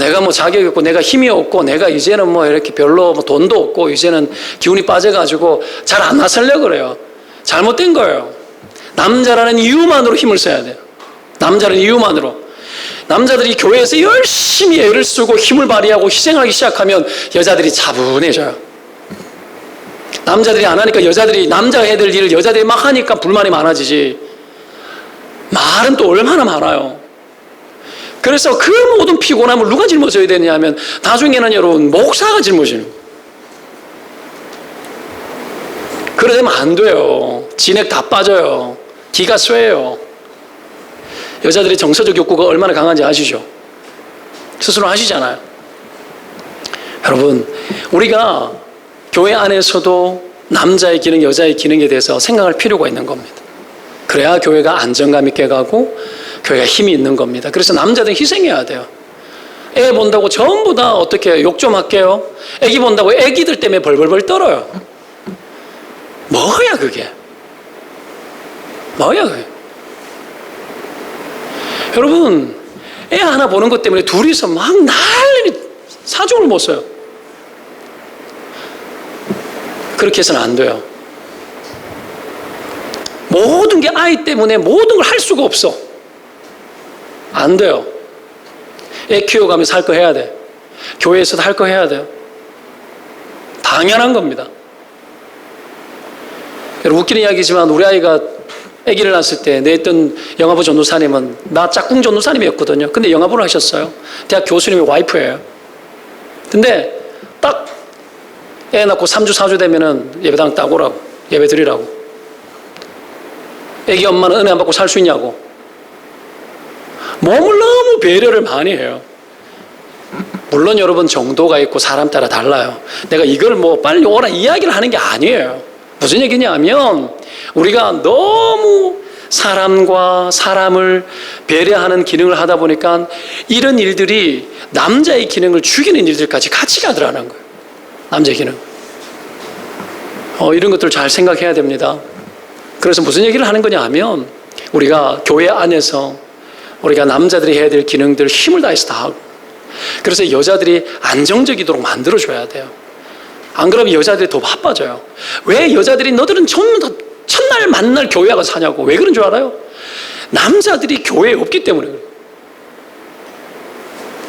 내가 뭐 자격이 없고 내가 힘이 없고 내가 이제는 뭐 이렇게 별로 뭐 돈도 없고 이제는 기운이 빠져가지고 잘 안 나서려고 그래요. 잘못된 거예요. 남자라는 이유만으로 힘을 써야 돼요. 남자라는 이유만으로. 남자들이 교회에서 열심히 애를 쓰고 힘을 발휘하고 희생하기 시작하면 여자들이 차분해져요. 남자들이 안 하니까 여자들이, 남자가 해야 될 일을 여자들이 막 하니까 불만이 많아지지. 말은 또 얼마나 많아요. 그래서 그 모든 피곤함을 누가 짊어져야 되냐 하면 나중에는 여러분 목사가 짊어지는 거예요. 그러면 안 돼요. 진액 다 빠져요. 기가 쇠요. 여자들의 정서적 욕구가 얼마나 강한지 아시죠? 스스로 아시잖아요. 여러분, 우리가 교회 안에서도 남자의 기능, 여자의 기능에 대해서 생각할 필요가 있는 겁니다. 그래야 교회가 안정감 있게 가고 교회가 힘이 있는 겁니다. 그래서 남자들은 희생해야 돼요. 애 본다고 전부 다 어떻게 욕 좀 할게요. 애기 본다고 애기들 때문에 벌벌벌 떨어요. 뭐야 그게? 뭐야 그게? 여러분, 애 하나 보는 것 때문에 둘이서 막 난리 사정을 못 써요. 그렇게 해서는 안 돼요. 모든 게 아이 때문에 모든 걸 할 수가 없어. 안 돼요. 애 키워가면서 할 거 해야 돼. 교회에서도 할 거 해야 돼요. 당연한 겁니다. 여러분, 웃기는 이야기지만 우리 아이가 아기를 낳았을 때 내 있던 영화부 전도사님은 나 짝꿍 전도사님이었거든요. 근데 영화부를 하셨어요. 대학 교수님의 와이프예요. 근데 딱 애 낳고 3주 4주 되면은 예배당 딱 오라고, 예배 드리라고. 애기 엄마는 은혜 안 받고 살 수 있냐고. 몸을 너무 배려를 많이 해요. 물론 여러분 정도가 있고 사람 따라 달라요. 내가 이걸 뭐 빨리 오라 이야기를 하는 게 아니에요. 무슨 얘기냐면 우리가 너무 사람과 사람을 배려하는 기능을 하다 보니까 이런 일들이 남자의 기능을 죽이는 일들까지 같이 가더라는 거예요. 남자의 기능. 이런 것들을 잘 생각해야 됩니다. 그래서 무슨 얘기를 하는 거냐 하면 우리가 교회 안에서 우리가 남자들이 해야 될 기능들 힘을 다해서 다 하고, 그래서 여자들이 안정적이도록 만들어줘야 돼요. 안 그러면 여자들이 더 바빠져요. 왜 여자들이 너들은 첫날 만날 교회 가서 사냐고. 왜 그런 줄 알아요? 남자들이 교회에 없기 때문에 그래요.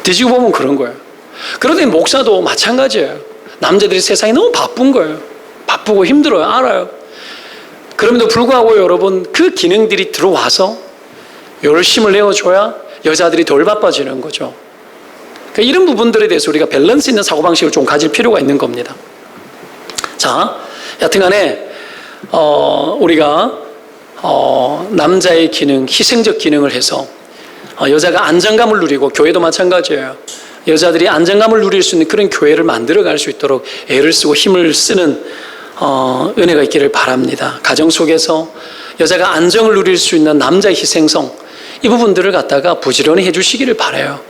뒤지고 보면 그런 거예요. 그러더니 목사도 마찬가지예요. 남자들이 세상에 너무 바쁜 거예요. 바쁘고 힘들어요. 알아요. 그럼에도 불구하고 여러분 그 기능들이 들어와서 열심을 내어줘야 여자들이 덜 바빠지는 거죠. 그러니까 이런 부분들에 대해서 우리가 밸런스 있는 사고방식을 좀 가질 필요가 있는 겁니다. 자, 여튼간에 우리가 남자의 기능, 희생적 기능을 해서 여자가 안정감을 누리고, 교회도 마찬가지예요. 여자들이 안정감을 누릴 수 있는 그런 교회를 만들어갈 수 있도록 애를 쓰고 힘을 쓰는 은혜가 있기를 바랍니다. 가정 속에서 여자가 안정을 누릴 수 있는 남자의 희생성, 이 부분들을 갖다가 부지런히 해주시기를 바라요.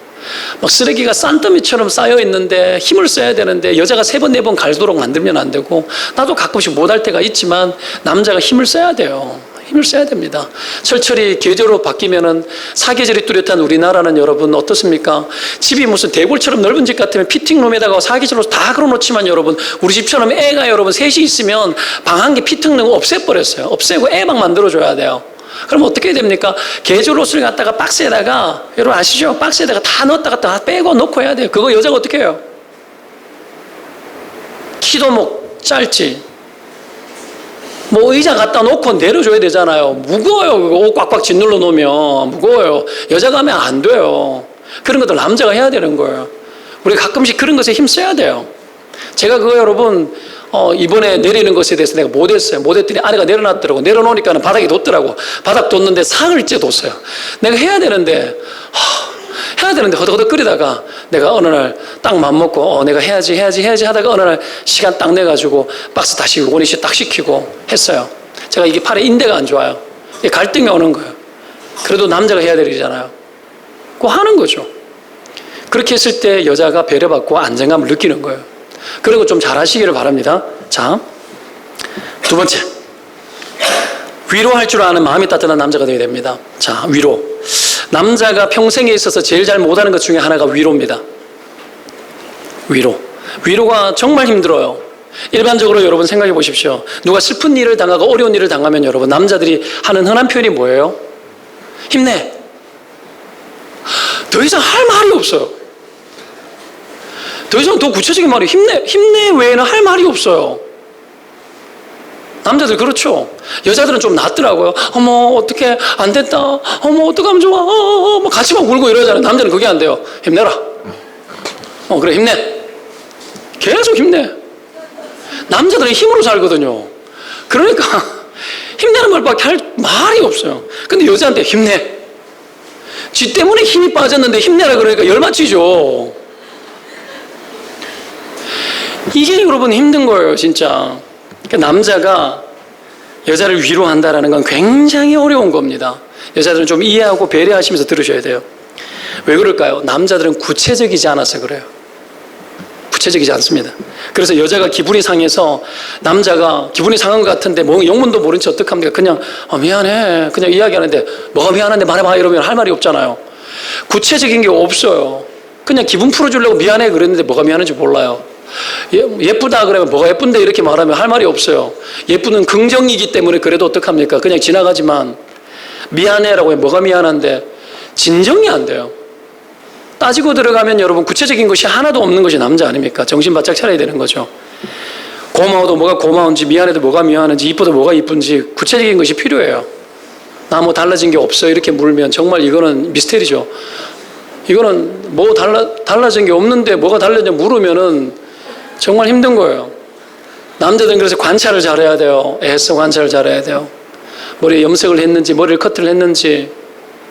막 쓰레기가 싼더미처럼 쌓여 있는데 힘을 써야 되는데 여자가 3번 4번 갈도록 만들면 안 되고, 나도 가끔씩 못할 때가 있지만 남자가 힘을 써야 돼요. 힘을 써야 됩니다. 철철이 계절로 바뀌면은 사계절이 뚜렷한 우리나라는 여러분 어떻습니까? 집이 무슨 대골처럼 넓은 집 같으면 피팅룸에다가 사계절로 다 걸어놓지만 여러분, 우리 집처럼 애가 여러분 셋이 있으면 방 한 개 피팅룸 없애버렸어요. 없애고 애방 만들어줘야 돼요. 그럼 어떻게 됩니까? 계절 옷을 갖다가 박스에다가, 여러분 아시죠? 박스에다가 다 넣었다가 다 빼고 넣고 해야 돼요. 그거 여자가 어떻게 해요? 키도 뭐 짧지. 뭐 의자 갖다 놓고 내려줘야 되잖아요. 무거워요. 그거 옷 꽉꽉 짓눌러 놓으면 무거워요. 여자가 하면 안 돼요. 그런 것들 남자가 해야 되는 거예요. 우리 가끔씩 그런 것에 힘써야 돼요. 제가 그거 여러분 이번에 내리는 것에 대해서 내가 못했어요. 못했더니 아내가 내려놨더라고. 내려놓으니까 바닥에 뒀더라고. 바닥 뒀는데 상을 뒀어요. 내가 해야 되는데 허덕허덕 끓이다가 내가 어느 날 딱 맘먹고 내가 해야지 하다가 어느 날 시간 딱 내가지고 박스 다시 원위치 딱 시키고 했어요. 제가 이게 팔에 인대가 안 좋아요. 갈등이 오는 거예요. 그래도 남자가 해야 될 일이잖아요. 그거 하는 거죠. 그렇게 했을 때 여자가 배려받고 안정감을 느끼는 거예요. 그리고 좀 잘하시기를 바랍니다. 자, 2번째, 위로할 줄 아는 마음이 따뜻한 남자가 되어야 됩니다. 자, 위로. 남자가 평생에 있어서 제일 잘 못하는 것 중에 하나가 위로입니다. 위로가 정말 힘들어요. 일반적으로 여러분 생각해 보십시오. 누가 슬픈 일을 당하고 어려운 일을 당하면 여러분 남자들이 하는 흔한 표현이 뭐예요? 힘내. 더 이상 할 말이 없어요. 더 이상 더 구체적인 말이 힘내 외에는 할 말이 없어요. 남자들 그렇죠. 여자들은 좀 낫더라고요. 어머 어떡해 안 됐다. 어머 어떡하면 좋아. 뭐 같이 막 울고 이러잖아요. 남자는 그게 안 돼요. 힘내라. 그래 힘내. 계속 힘내. 남자들은 힘으로 살거든요. 그러니까 힘내는 말밖에 할 말이 없어요. 근데 여자한테 힘내. 지 때문에 힘이 빠졌는데 힘내라 그러니까 열받치죠. 이게 여러분 힘든 거예요 진짜. 그러니까 남자가 여자를 위로한다는 건 굉장히 어려운 겁니다. 여자들은 좀 이해하고 배려하시면서 들으셔야 돼요. 왜 그럴까요? 남자들은 구체적이지 않아서 그래요. 구체적이지 않습니다. 그래서 여자가 기분이 상해서 남자가 기분이 상한 것 같은데 뭐 영문도 모른 채 어떡합니까? 그냥 미안해 그냥 이야기하는데 뭐가 미안한데 말해봐 이러면 할 말이 없잖아요. 구체적인 게 없어요. 그냥 기분 풀어주려고 미안해 그랬는데 뭐가 미안한지 몰라요. 예쁘다 그러면 뭐가 예쁜데 이렇게 말하면 할 말이 없어요. 예쁘는 긍정이기 때문에 그래도 어떡합니까? 그냥 지나가지만 미안해라고 해 뭐가 미안한데 진정이 안 돼요. 따지고 들어가면 여러분 구체적인 것이 하나도 없는 것이 남자 아닙니까? 정신 바짝 차려야 되는 거죠. 고마워도 뭐가 고마운지 미안해도 뭐가 미안한지 이뻐도 뭐가 이쁜지 구체적인 것이 필요해요. 나 뭐 달라진 게 없어 이렇게 물으면 정말 이거는 미스테리죠. 이거는 뭐 달라진 게 없는데 뭐가 달라졌냐 물으면은 정말 힘든 거예요. 남자들은 그래서 관찰을 잘해야 돼요. 애써 관찰을 잘해야 돼요. 머리에 염색을 했는지 머리를 커트를 했는지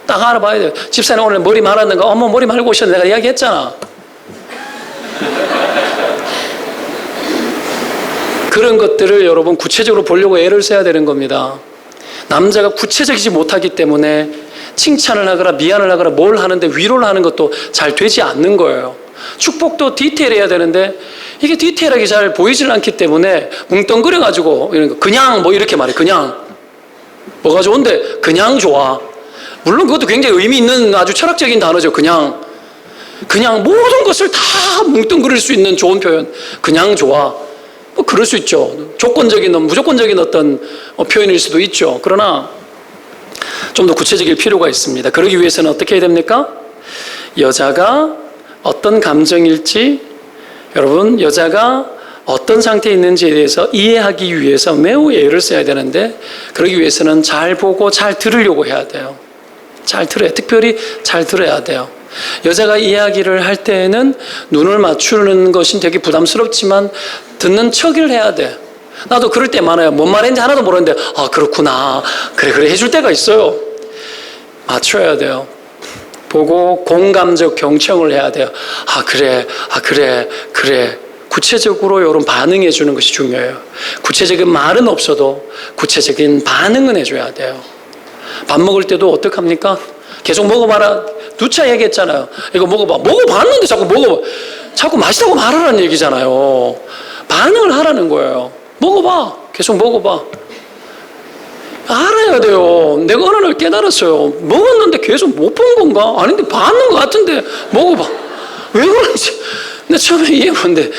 딱 알아봐야 돼요. 집사님 오늘 머리 말았는가? 어머 머리 말고 오셨네. 내가 이야기했잖아. 그런 것들을 여러분 구체적으로 보려고 애를 써야 되는 겁니다. 남자가 구체적이지 못하기 때문에 칭찬을 하거나 미안을 하거나 뭘 하는데 위로를 하는 것도 잘 되지 않는 거예요. 축복도 디테일해야 되는데 이게 디테일하게 잘 보이질 않기 때문에 뭉뚱그려가지고 그냥 뭐 이렇게 말해. 그냥 뭐가 좋은데 그냥 좋아. 물론 그것도 굉장히 의미 있는 아주 철학적인 단어죠. 그냥 모든 것을 다 뭉뚱그릴 수 있는 좋은 표현. 그냥 좋아. 뭐 그럴 수 있죠. 무조건적인 어떤 표현일 수도 있죠. 그러나 좀 더 구체적일 필요가 있습니다. 그러기 위해서는 어떻게 해야 됩니까? 여자가 어떤 감정일지 여러분 여자가 어떤 상태에 있는지에 대해서 이해하기 위해서 매우 애를 써야 되는데 그러기 위해서는 잘 보고 잘 들으려고 해야 돼요. 잘 들어야 특별히 잘 들어야 돼요. 여자가 이야기를 할 때에는 눈을 맞추는 것이 되게 부담스럽지만 듣는 척을 해야 돼. 나도 그럴 때 많아요. 뭔 말인지 하나도 모르는데 아 그렇구나 그래 해줄 때가 있어요. 맞춰야 돼요. 보고 공감적 경청을 해야 돼요. 아 그래 구체적으로 이런 반응해 주는 것이 중요해요. 구체적인 말은 없어도 구체적인 반응은 해줘야 돼요. 밥 먹을 때도 어떡합니까? 계속 먹어봐라. 누차 얘기했잖아요. 이거 먹어봐. 먹어봤는데 자꾸 맛있다고 말하라는 얘기잖아요. 반응을 하라는 거예요. 먹어봐. 계속 먹어봐. 알아야 돼요. 내가 어느 날 깨달았어요. 먹었는데 계속 못 본 건가? 아닌데 봤는 것 같은데 먹어봐. 왜 그런지. 근데 처음에 이해했는데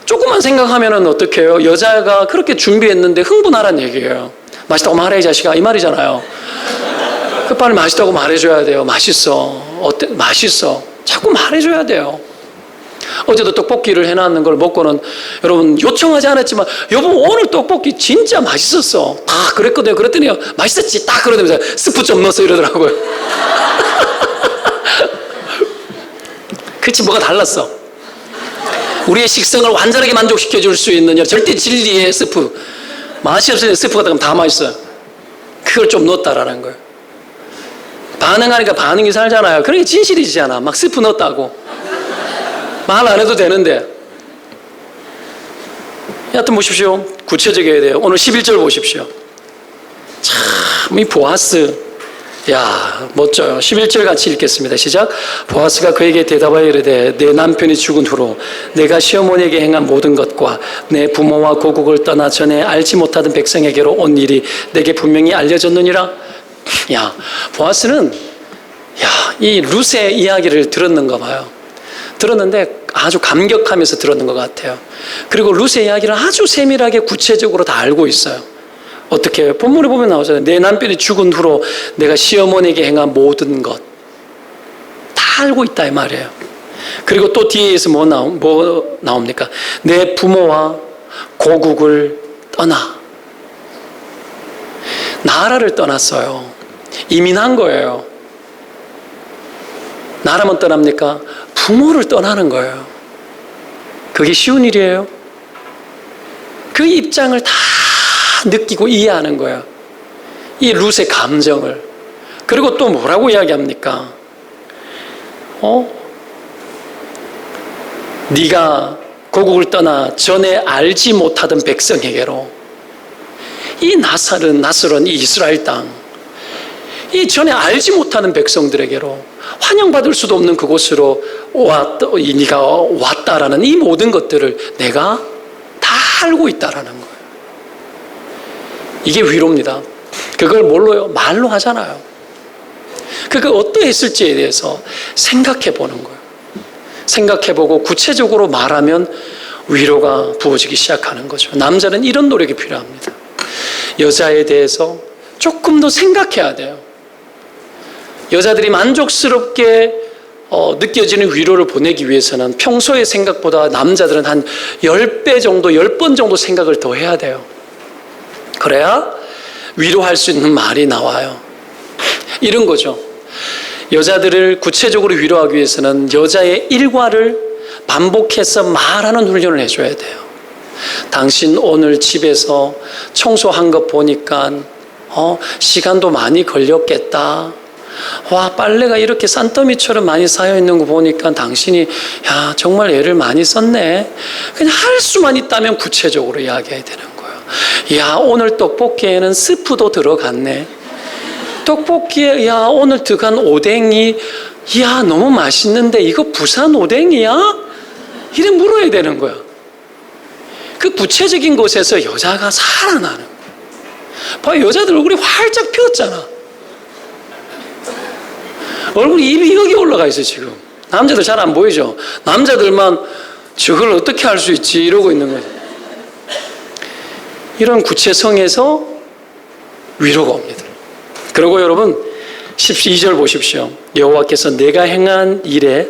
조금만 생각하면은 어떡해요? 여자가 그렇게 준비했는데 흥분하란 얘기예요. 맛있다고 말해 이 자식아 이 말이잖아요. 빨리 맛있다고 말해줘야 돼요. 맛있어. 어때? 맛있어. 자꾸 말해줘야 돼요. 어제도 떡볶이를 해놨는 걸 먹고는 여러분 요청하지 않았지만 여보 오늘 떡볶이 진짜 맛있었어. 다 그랬거든요. 그랬더니 맛있었지. 딱 그러면서 스프 좀 넣어서 이러더라고요. 그렇지 뭐가 달랐어. 우리의 식성을 완전하게 만족시켜줄 수 있는 절대 진리의 스프. 맛이 없으면 스프가 그럼 다 맛있어요. 그걸 좀 넣었다라는 거예요. 반응하니까 반응이 살잖아요. 그러니까 진실이잖아. 막 스프 넣었다고. 말 안 해도 되는데. 여하튼 보십시오. 구체적이어야 돼요. 오늘 11절 보십시오. 참, 이 보아스. 야, 멋져요. 11절 같이 읽겠습니다. 시작. 보아스가 그에게 대답하여 이르되 내 남편이 죽은 후로 내가 시어머니에게 행한 모든 것과 내 부모와 고국을 떠나 전에 알지 못하던 백성에게로 온 일이 내게 분명히 알려졌느니라. 야, 보아스는 이 룻의 이야기를 들었는가 봐요. 들었는데 아주 감격하면서 들었는 것 같아요. 그리고 룻의 이야기를 아주 세밀하게 구체적으로 다 알고 있어요. 어떻게 본문에 보면 나오잖아요. 내 남편이 죽은 후로 내가 시어머니에게 행한 모든 것 다 알고 있다 이 말이에요. 그리고 또 뒤에서 뭐 나옵니까? 내 부모와 고국을 떠나. 나라를 떠났어요. 이민한 거예요. 나라만 떠납니까? 부모를 떠나는 거예요. 그게 쉬운 일이에요? 그 입장을 다 느끼고 이해하는 거예요. 이 룻의 감정을. 그리고 또 뭐라고 이야기합니까? 네가 고국을 떠나 전에 알지 못하던 백성에게로, 이 낯설은 이 이스라엘 땅, 이 전에 알지 못하는 백성들에게로, 환영받을 수도 없는 그곳으로 네가 왔다라는 이 모든 것들을 내가 다 알고 있다라는 거예요. 이게 위로입니다. 그걸 뭘로요? 말로 하잖아요. 그가 어떠했을지에 대해서 생각해 보는 거예요. 생각해보고 구체적으로 말하면 위로가 부어지기 시작하는 거죠. 남자는 이런 노력이 필요합니다. 여자에 대해서 조금 더 생각해야 돼요. 여자들이 만족스럽게 느껴지는 위로를 보내기 위해서는 평소의 생각보다 남자들은 한 10배 정도, 10번 정도 생각을 더 해야 돼요. 그래야 위로할 수 있는 말이 나와요. 이런 거죠. 여자들을 구체적으로 위로하기 위해서는 여자의 일과를 반복해서 말하는 훈련을 해줘야 돼요. 당신 오늘 집에서 청소한 것 보니까 시간도 많이 걸렸겠다. 와, 빨래가 이렇게 산더미처럼 많이 쌓여있는 거 보니까 당신이 정말 애를 많이 썼네. 그냥 할 수만 있다면 구체적으로 이야기해야 되는 거예요. 오늘 떡볶이에는 스프도 들어갔네. 떡볶이에 오늘 들어간 오뎅이 너무 맛있는데 이거 부산 오뎅이야? 이래 물어야 되는 거야. 그 구체적인 곳에서 여자가 살아나는 거야. 봐요, 여자들 얼굴이 활짝 피었잖아. 얼굴이 입이 여기 올라가 있어 지금. 남자들 잘 안 보이죠? 남자들만 저걸 어떻게 할 수 있지 이러고 있는 거예요. 이런 구체성에서 위로가 옵니다. 그리고 여러분 12절 보십시오. 여호와께서 내가 행한 일에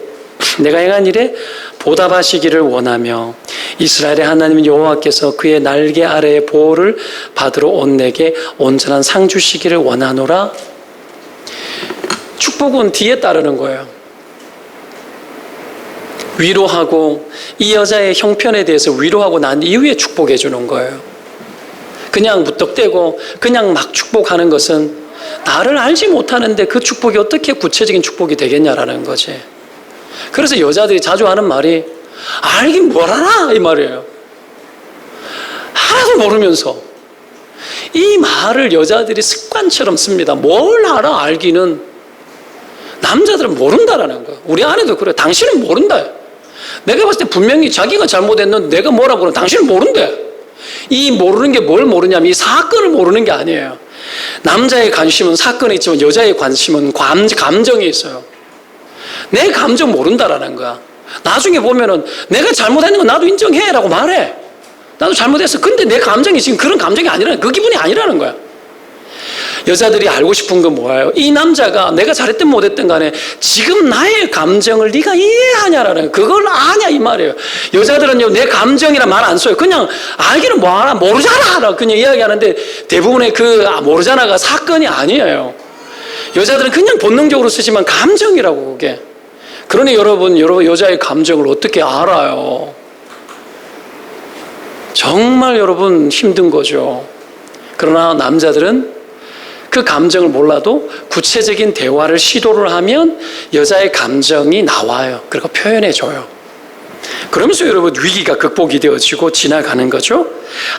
보답하시기를 원하며 이스라엘의 하나님 여호와께서 그의 날개 아래의 보호를 받으러 온 내게 온전한 상 주시기를 원하노라. 축복은 뒤에 따르는 거예요. 위로하고 이 여자의 형편에 대해서 위로하고 난 이후에 축복해 주는 거예요. 그냥 무턱대고 그냥 막 축복하는 것은 나를 알지 못하는데 그 축복이 어떻게 구체적인 축복이 되겠냐라는 거지. 그래서 여자들이 자주 하는 말이 알긴 뭘 알아 이 말이에요. 하나도 모르면서 이 말을 여자들이 습관처럼 씁니다. 뭘 알아 알기는. 남자들은 모른다라는 거야. 우리 아내도 그래. 당신은 모른다. 내가 봤을 때 분명히 자기가 잘못했는데 내가 뭐라고 그러면 당신은 모른대. 이 모르는 게 뭘 모르냐면 이 사건을 모르는 게 아니에요. 남자의 관심은 사건에 있지만 여자의 관심은 감정에 있어요. 내 감정 모른다라는 거야. 나중에 보면은 내가 잘못했는 건 나도 인정해 라고 말해. 나도 잘못했어. 근데 내 감정이 지금 그런 감정이 아니라는, 그 기분이 아니라는 거야. 여자들이 알고 싶은 건 뭐예요? 이 남자가 내가 잘했든 못했든 간에 지금 나의 감정을 네가 이해하냐라는, 그걸 아냐 이 말이에요. 여자들은요, 내 감정이란 말 안 써요. 그냥 알기는 뭐 알아, 모르잖아 그냥 이야기하는데 대부분의 그 모르잖아가 사건이 아니에요. 여자들은 그냥 본능적으로 쓰지만 감정이라고 그게. 그러니 여러분 여자의 감정을 어떻게 알아요? 정말 여러분 힘든 거죠. 그러나 남자들은 그 감정을 몰라도 구체적인 대화를 시도를 하면 여자의 감정이 나와요. 그리고 표현해줘요. 그러면서 여러분 위기가 극복이 되어지고 지나가는 거죠.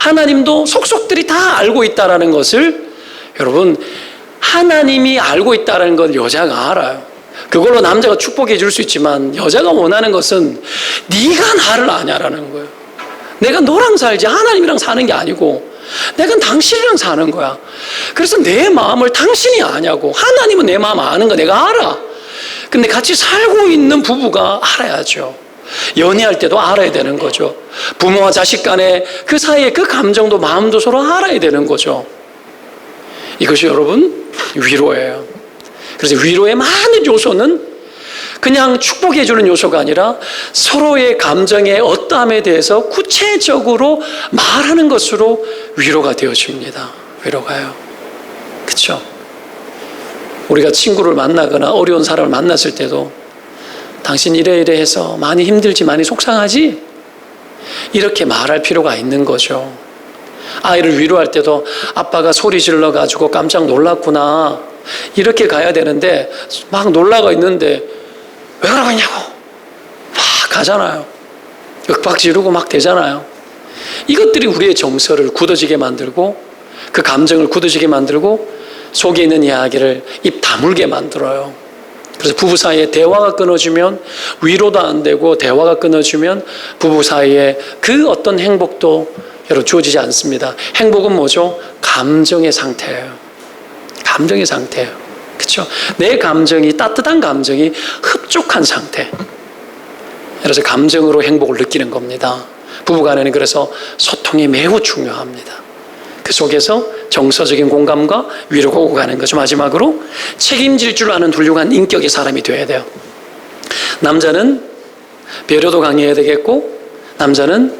하나님도 속속들이 다 알고 있다는 것을, 여러분 하나님이 알고 있다는 건 여자가 알아요. 그걸로 남자가 축복해 줄 수 있지만 여자가 원하는 것은 네가 나를 아냐라는 거예요. 내가 너랑 살지 하나님이랑 사는 게 아니고 내가 당신이랑 사는 거야. 그래서 내 마음을 당신이 아냐고. 하나님은 내 마음 아는 거 내가 알아. 근데 같이 살고 있는 부부가 알아야죠. 연애할 때도 알아야 되는 거죠. 부모와 자식 간의 그 사이에 그 감정도 마음도 서로 알아야 되는 거죠. 이것이 여러분 위로예요. 그래서 위로의 많은 요소는 그냥 축복해주는 요소가 아니라 서로의 감정의 어떠함에 대해서 구체적으로 말하는 것으로 위로가 되어집니다. 위로가요. 그렇죠? 우리가 친구를 만나거나 어려운 사람을 만났을 때도 당신 이래 해서 많이 힘들지, 많이 속상하지? 이렇게 말할 필요가 있는 거죠. 아이를 위로할 때도 아빠가 소리 질러가지고 깜짝 놀랐구나, 이렇게 가야 되는데 막 놀라가 있는데 왜 그러고 있냐고 막 가잖아요. 윽박 지르고 막 대잖아요. 이것들이 우리의 정서를 굳어지게 만들고 그 감정을 굳어지게 만들고 속에 있는 이야기를 입 다물게 만들어요. 그래서 부부 사이에 대화가 끊어지면 위로도 안 되고, 대화가 끊어지면 부부 사이에 그 어떤 행복도 여러분 주어지지 않습니다. 행복은 뭐죠? 감정의 상태예요. 감정의 상태예요. 그렇죠? 내 감정이, 따뜻한 감정이 흡족한 상태. 그래서 감정으로 행복을 느끼는 겁니다. 부부간에는 그래서 소통이 매우 중요합니다. 그 속에서 정서적인 공감과 위로가 오고 가는 거죠. 마지막으로 책임질 줄 아는 훌륭한 인격의 사람이 되어야 돼요. 남자는 배려도 강해야 되겠고, 남자는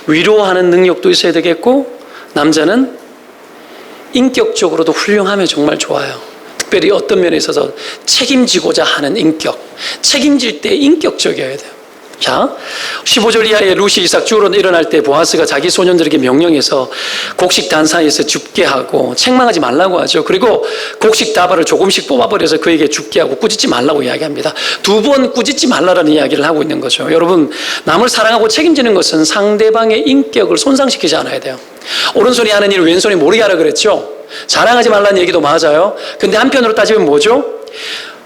위로하는 능력도 있어야 되겠고, 남자는 인격적으로도 훌륭하면 정말 좋아요. 특별히 어떤 면에 있어서 책임지고자 하는 인격, 책임질 때 인격적이어야 돼요. 자, 15절 이하의 루시 이삭 주로 일어날 때 보아스가 자기 소년들에게 명령해서 곡식 단사에서 줍게 하고, 책망하지 말라고 하죠. 그리고 곡식 다발을 조금씩 뽑아버려서 그에게 줍게 하고 꾸짖지 말라고 이야기합니다. 두 번 꾸짖지 말라라는 이야기를 하고 있는 거죠. 여러분, 남을 사랑하고 책임지는 것은 상대방의 인격을 손상시키지 않아야 돼요. 오른손이 하는 일을 왼손이 모르게 하라 그랬죠. 자랑하지 말라는 얘기도 맞아요. 근데 한편으로 따지면 뭐죠?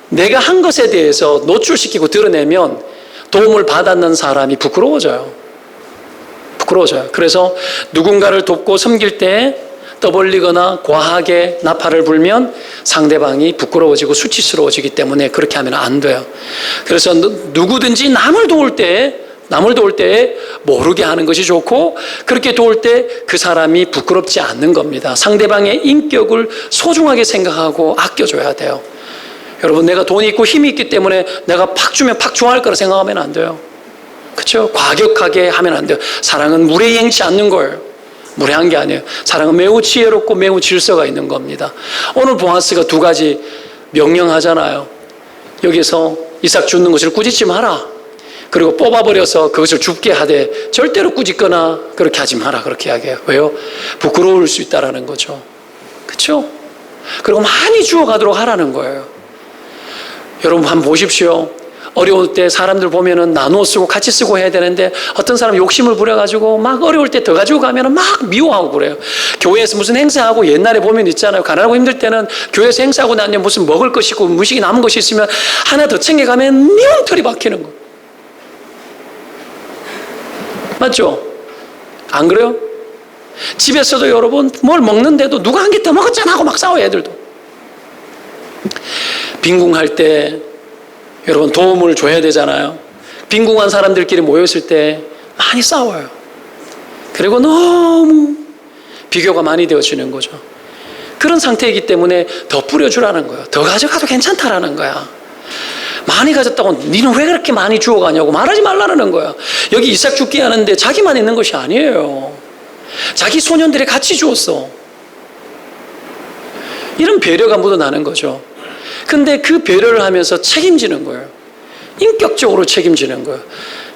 내가 한 것에 대해서 노출시키고 드러내면 도움을 받았는 사람이 부끄러워져요. 부끄러워져요. 그래서 누군가를 돕고 섬길 때 떠벌리거나 과하게 나팔을 불면 상대방이 부끄러워지고 수치스러워지기 때문에 그렇게 하면 안 돼요. 그래서 누구든지 남을 도울 때 모르게 하는 것이 좋고, 그렇게 도울 때 그 사람이 부끄럽지 않는 겁니다. 상대방의 인격을 소중하게 생각하고 아껴줘야 돼요. 여러분, 내가 돈이 있고 힘이 있기 때문에 내가 팍 주면 팍 좋아할 거라 생각하면 안 돼요. 그렇죠? 과격하게 하면 안 돼요. 사랑은 무례행치 않는 거예요. 무례한 게 아니에요. 사랑은 매우 지혜롭고 매우 질서가 있는 겁니다. 오늘 보아스가 두 가지 명령하잖아요. 여기서 이삭 죽는 것을 꾸짖지 마라. 그리고 뽑아버려서 그것을 줍게 하되 절대로 꾸짖거나 그렇게 하지 마라, 그렇게 이야기해요. 왜요? 부끄러울 수 있다라는 거죠. 그렇죠? 그리고 많이 주어가도록 하라는 거예요. 여러분 한번 보십시오. 어려울 때 사람들 보면은 나누어 쓰고 같이 쓰고 해야 되는데 어떤 사람 욕심을 부려가지고 막 어려울 때 더 가지고 가면은 막 미워하고 그래요. 교회에서 무슨 행사하고 옛날에 보면 있잖아요. 가난하고 힘들 때는 교회에서 행사하고 나면 무슨 먹을 것이 있고 음식이 남은 것이 있으면 하나 더 챙겨가면 명털이 박히는 거. 맞죠? 안 그래요? 집에서도 여러분 뭘 먹는데도 누가 한 개 더 먹었잖아 하고 막 싸워요, 애들도. 빈궁할 때 여러분 도움을 줘야 되잖아요. 빈궁한 사람들끼리 모였을 때 많이 싸워요. 그리고 너무 비교가 많이 되어지는 거죠. 그런 상태이기 때문에 더 뿌려주라는 거예요. 더 가져가도 괜찮다라는 거야. 많이 가졌다고 니는 왜 그렇게 많이 주워가냐고 말하지 말라는 거야. 여기 이삭 죽게 하는데 자기만 있는 것이 아니에요. 자기 소년들이 같이 주었어. 이런 배려가 묻어나는 거죠. 근데 그 배려를 하면서 책임지는 거예요. 인격적으로 책임지는 거예요.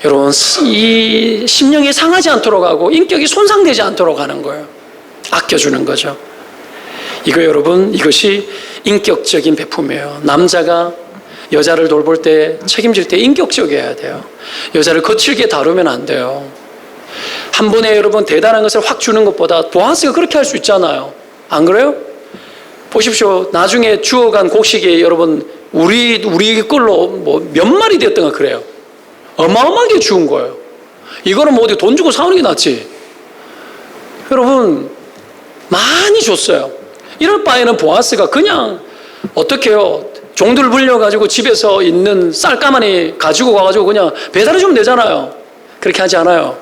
여러분, 이 심령이 상하지 않도록 하고 인격이 손상되지 않도록 하는 거예요. 아껴주는 거죠. 이거 여러분, 이것이 인격적인 베품이에요. 남자가 여자를 돌볼 때, 책임질 때 인격적이어야 돼요. 여자를 거칠게 다루면 안 돼요. 한 번에 여러분 대단한 것을 확 주는 것보다 보아스가 그렇게 할 수 있잖아요. 안 그래요? 보십시오. 나중에 주워간 곡식이 여러분 우리 걸로 뭐 몇 마리 되었던가 그래요. 어마어마하게 주운 거예요. 이거는 뭐 어디 돈 주고 사오는 게 낫지. 여러분 많이 줬어요. 이럴 바에는 보아스가 그냥 어떻게 해요? 종들 불려가지고 집에서 있는 쌀가마니 가지고 가가지고 그냥 배달해주면 되잖아요. 그렇게 하지 않아요.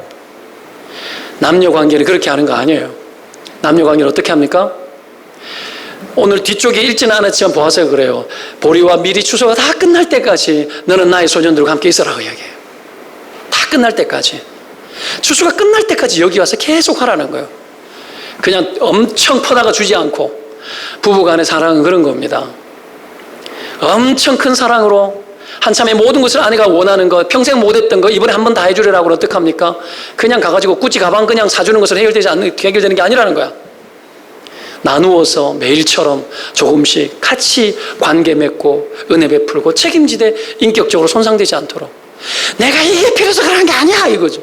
남녀 관계는 그렇게 하는 거 아니에요. 남녀 관계는 어떻게 합니까? 오늘 뒤쪽에 읽지는 않았지만 보아서 그래요. 보리와 미리 추수가 다 끝날 때까지 너는 나의 소년들과 함께 있으라고 이야기해요. 다 끝날 때까지. 추수가 끝날 때까지 여기 와서 계속 하라는 거예요. 그냥 엄청 퍼다가 주지 않고. 부부간의 사랑은 그런 겁니다. 엄청 큰 사랑으로 한참에 모든 것을 아내가 원하는 것, 평생 못했던 거 이번에 한 번 다 해주려고 어떡합니까? 그냥 가가지고 구찌 가방 그냥 사주는 것은 해결되는 게 아니라는 거야. 나누어서 매일처럼 조금씩 같이 관계 맺고 은혜 베풀고 책임지되 인격적으로 손상되지 않도록. 내가 이게 필요해서 그러는 게 아니야 이거죠.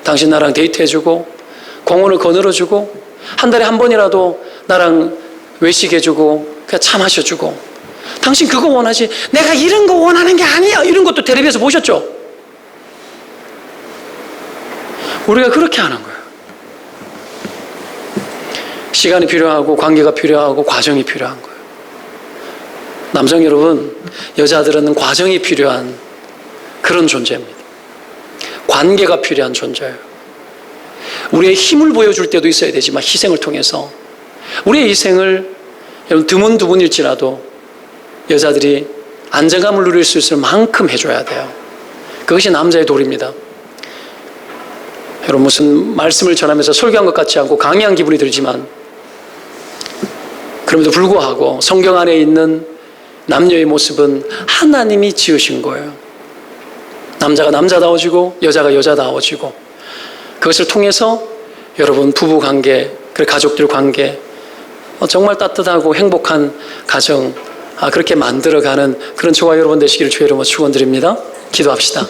당신 나랑 데이트해주고 공원을 거닐어주고 한 달에 한 번이라도 나랑 외식해주고 그냥 차 마셔주고 당신 그거 원하지 내가 이런 거 원하는 게 아니야. 이런 것도 텔레비에서 보셨죠? 우리가 그렇게 하는 거예요. 시간이 필요하고 관계가 필요하고 과정이 필요한 거예요. 남성 여러분, 여자들은 과정이 필요한 그런 존재입니다. 관계가 필요한 존재예요. 우리의 힘을 보여줄 때도 있어야 되지만 희생을 통해서 우리의 희생을 여러분 드문드문일지라도 여자들이 안정감을 누릴 수 있을 만큼 해줘야 돼요. 그것이 남자의 도리입니다. 여러분 무슨 말씀을 전하면서 설교한 것 같지 않고 강의한 기분이 들지만 그럼에도 불구하고 성경 안에 있는 남녀의 모습은 하나님이 지으신 거예요. 남자가 남자다워지고 여자가 여자다워지고 그것을 통해서 여러분 부부관계, 가족들 관계 정말 따뜻하고 행복한 가정 그렇게 만들어가는 그런 저와 여러분 되시기를 주의 이름으로 축원드립니다. 기도합시다.